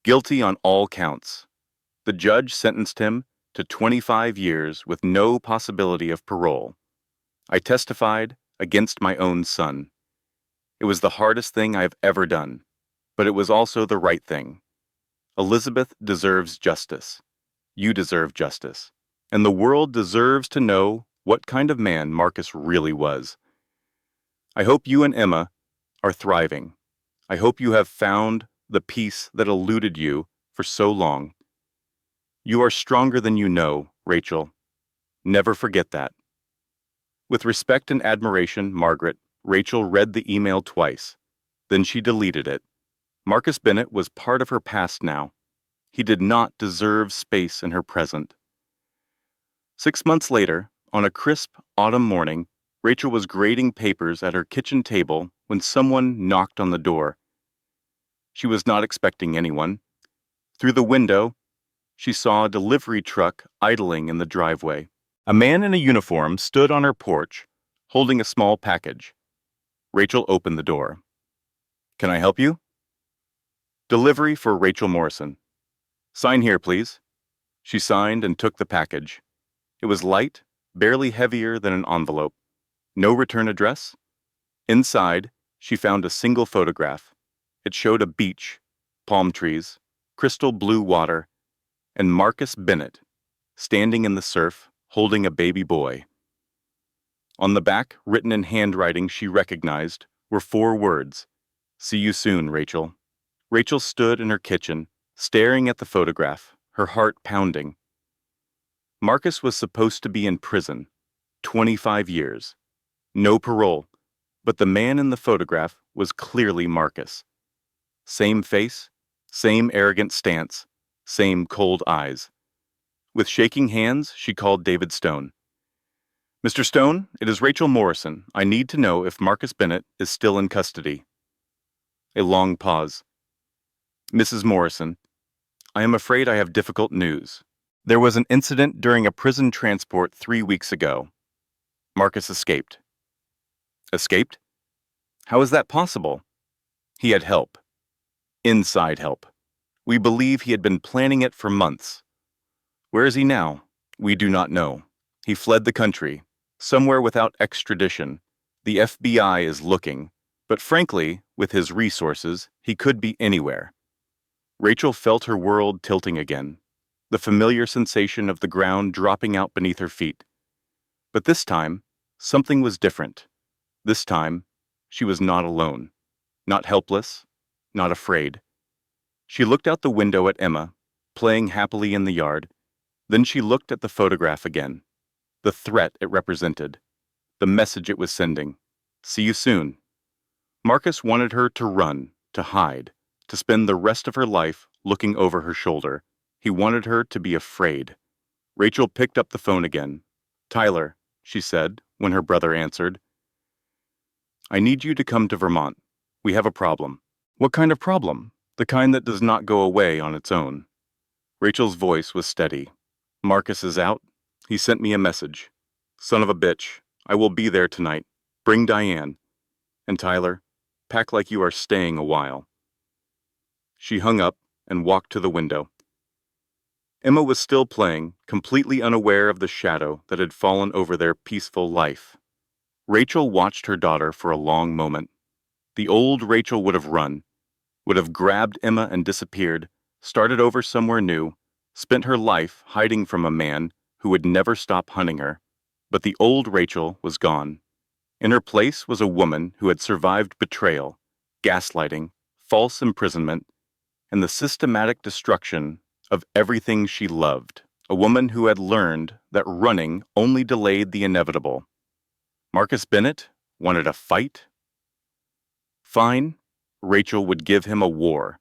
Guilty on all counts. The judge sentenced him to 25 years with no possibility of parole. I testified against my own son. It was the hardest thing I've ever done, but it was also the right thing. Elizabeth deserves justice. You deserve justice. And the world deserves to know what kind of man Marcus really was. I hope you and Emma are thriving. I hope you have found the peace that eluded you for so long. You are stronger than you know, Rachel. Never forget that. With respect and admiration, Margaret, Rachel read the email twice. Then she deleted it. Marcus Bennett was part of her past now. He did not deserve space in her present. 6 months later, on a crisp autumn morning, Rachel was grading papers at her kitchen table when someone knocked on the door. She was not expecting anyone. Through the window, she saw a delivery truck idling in the driveway. A man in a uniform stood on her porch, holding a small package. Rachel opened the door. "Can I help you?" "Delivery for Rachel Morrison." "Sign here, please." She signed and took the package. It was light, barely heavier than an envelope. No return address. Inside, she found a single photograph. It showed a beach, palm trees, crystal blue water, and Marcus Bennett, standing in the surf, holding a baby boy. On the back, written in handwriting she recognized, were 4 words: "See you soon, Rachel." Rachel stood in her kitchen, staring at the photograph, her heart pounding. Marcus was supposed to be in prison, 25 years. No parole, but the man in the photograph was clearly Marcus. Same face, same arrogant stance, same cold eyes. With shaking hands, she called David Stone. "Mr. Stone, it is Rachel Morrison. I need to know if Marcus Bennett is still in custody." A long pause. "Mrs. Morrison, I am afraid I have difficult news. There was an incident during a prison transport 3 weeks ago. Marcus escaped." "Escaped? How is that possible?" "He had help. Inside help. We believe he had been planning it for months. Where is he now? We do not know. He fled the country, somewhere without extradition. The FBI is looking, but frankly, with his resources, he could be anywhere." Rachel felt her world tilting again, the familiar sensation of the ground dropping out beneath her feet. But this time, something was different. This time, she was not alone, not helpless, not afraid. She looked out the window at Emma, playing happily in the yard. Then she looked at the photograph again, the threat it represented, the message it was sending. "See you soon." Marcus wanted her to run, to hide, to spend the rest of her life looking over her shoulder. He wanted her to be afraid. Rachel picked up the phone again. "Tyler," she said when her brother answered, "I need you to come to Vermont. We have a problem." "What kind of problem?" "The kind that does not go away on its own." Rachel's voice was steady. "Marcus is out. He sent me a message. Son of a bitch, I will be there tonight. Bring Diane. And Tyler, pack like you are staying a while." She hung up and walked to the window. Emma was still playing, completely unaware of the shadow that had fallen over their peaceful life. Rachel watched her daughter for a long moment. The old Rachel would have run, would have grabbed Emma and disappeared, started over somewhere new, spent her life hiding from a man who would never stop hunting her. But the old Rachel was gone. In her place was a woman who had survived betrayal, gaslighting, false imprisonment, and the systematic destruction of everything she loved. A woman who had learned that running only delayed the inevitable. Marcus Bennett wanted a fight? Fine, Rachel would give him a war.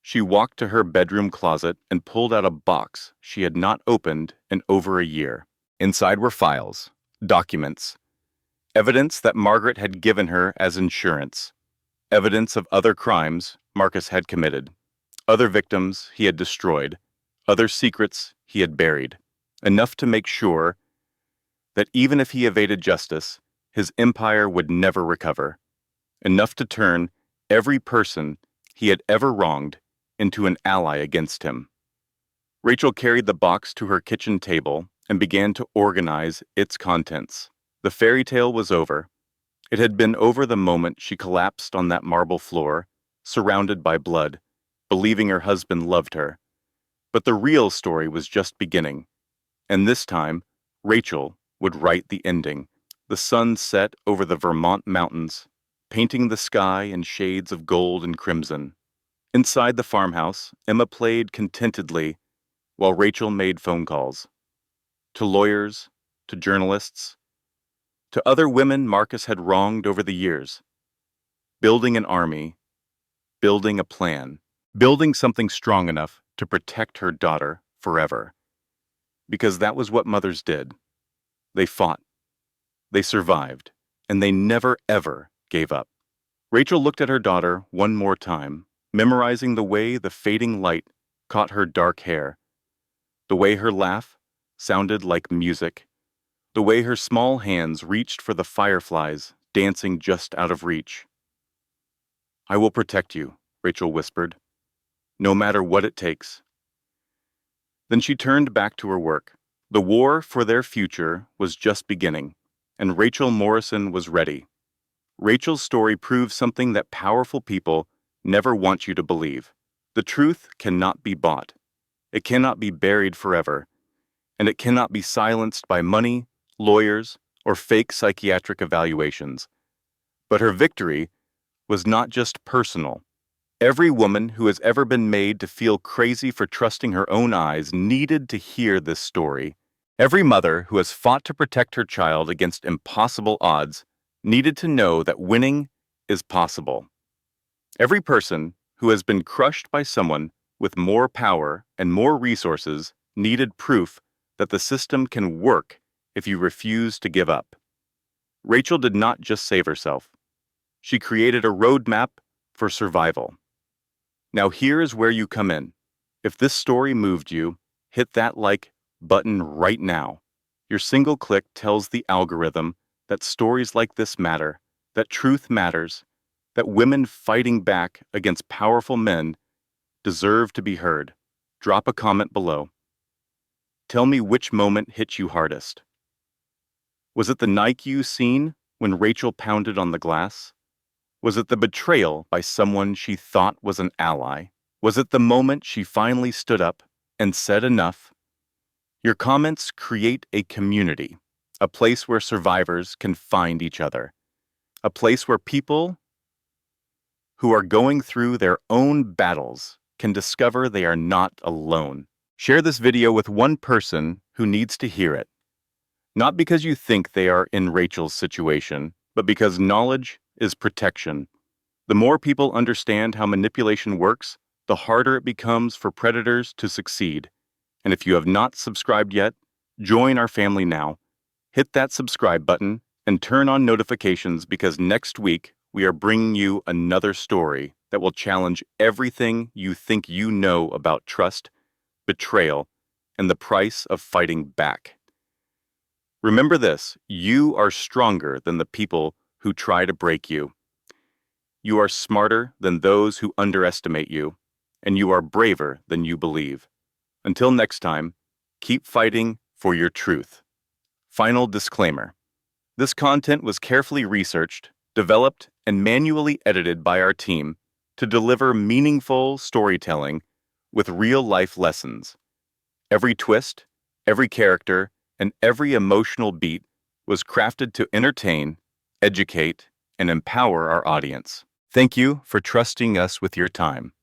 She walked to her bedroom closet and pulled out a box she had not opened in over a year. Inside were files, documents, evidence that Margaret had given her as insurance, evidence of other crimes Marcus had committed, other victims he had destroyed, other secrets he had buried, enough to make sure that even if he evaded justice, his empire would never recover, enough to turn every person he had ever wronged into an ally against him. Rachel carried the box to her kitchen table and began to organize its contents. The fairy tale was over. It had been over the moment she collapsed on that marble floor, surrounded by blood, believing her husband loved her. But the real story was just beginning. And this time, Rachel would write the ending. The sun set over the Vermont mountains, painting the sky in shades of gold and crimson. Inside the farmhouse, Emma played contentedly while Rachel made phone calls. To lawyers, to journalists, to other women Marcus had wronged over the years. Building an army, building a plan. building something strong enough to protect her daughter forever. Because that was what mothers did. They fought, they survived, and they never ever gave up. Rachel looked at her daughter one more time, memorizing the way the fading light caught her dark hair, the way her laugh sounded like music, the way her small hands reached for the fireflies dancing just out of reach. "I will protect you," Rachel whispered, "no matter what it takes." Then she turned back to her work. The war for their future was just beginning, and Rachel Morrison was ready. Rachel's story proves something that powerful people never want you to believe. The truth cannot be bought. It cannot be buried forever, and it cannot be silenced by money, lawyers, or fake psychiatric evaluations. But her victory was not just personal. Every woman who has ever been made to feel crazy for trusting her own eyes needed to hear this story. Every mother who has fought to protect her child against impossible odds needed to know that winning is possible. Every person who has been crushed by someone with more power and more resources needed proof that the system can work if you refuse to give up. Rachel did not just save herself. She created a roadmap for survival. Now here is where you come in. If this story moved you, hit that like button right now. Your single click tells the algorithm that stories like this matter, that truth matters, that women fighting back against powerful men deserve to be heard. Drop a comment below. Tell me which moment hit you hardest. Was it the Nike scene when Rachel pounded on the glass? Was it the betrayal by someone she thought was an ally? Was it the moment she finally stood up and said enough? Your comments create a community, a place where survivors can find each other, a place where people who are going through their own battles can discover they are not alone. Share this video with one person who needs to hear it. Not because you think they are in Rachel's situation, but because knowledge is protection. The more people understand how manipulation works, the harder it becomes for predators to succeed. And if you have not subscribed yet, join our family now. Hit that subscribe button and turn on notifications because next week we are bringing you another story that will challenge everything you think you know about trust, betrayal, and the price of fighting back. Remember this, you are stronger than the people who try to break you. You are smarter than those who underestimate you, and you are braver than you believe. Until next time, keep fighting for your truth. Final disclaimer. This content was carefully researched, developed, and manually edited by our team to deliver meaningful storytelling with real-life lessons. Every twist, every character, and every emotional beat was crafted to entertain, educate, and empower our audience. Thank you for trusting us with your time.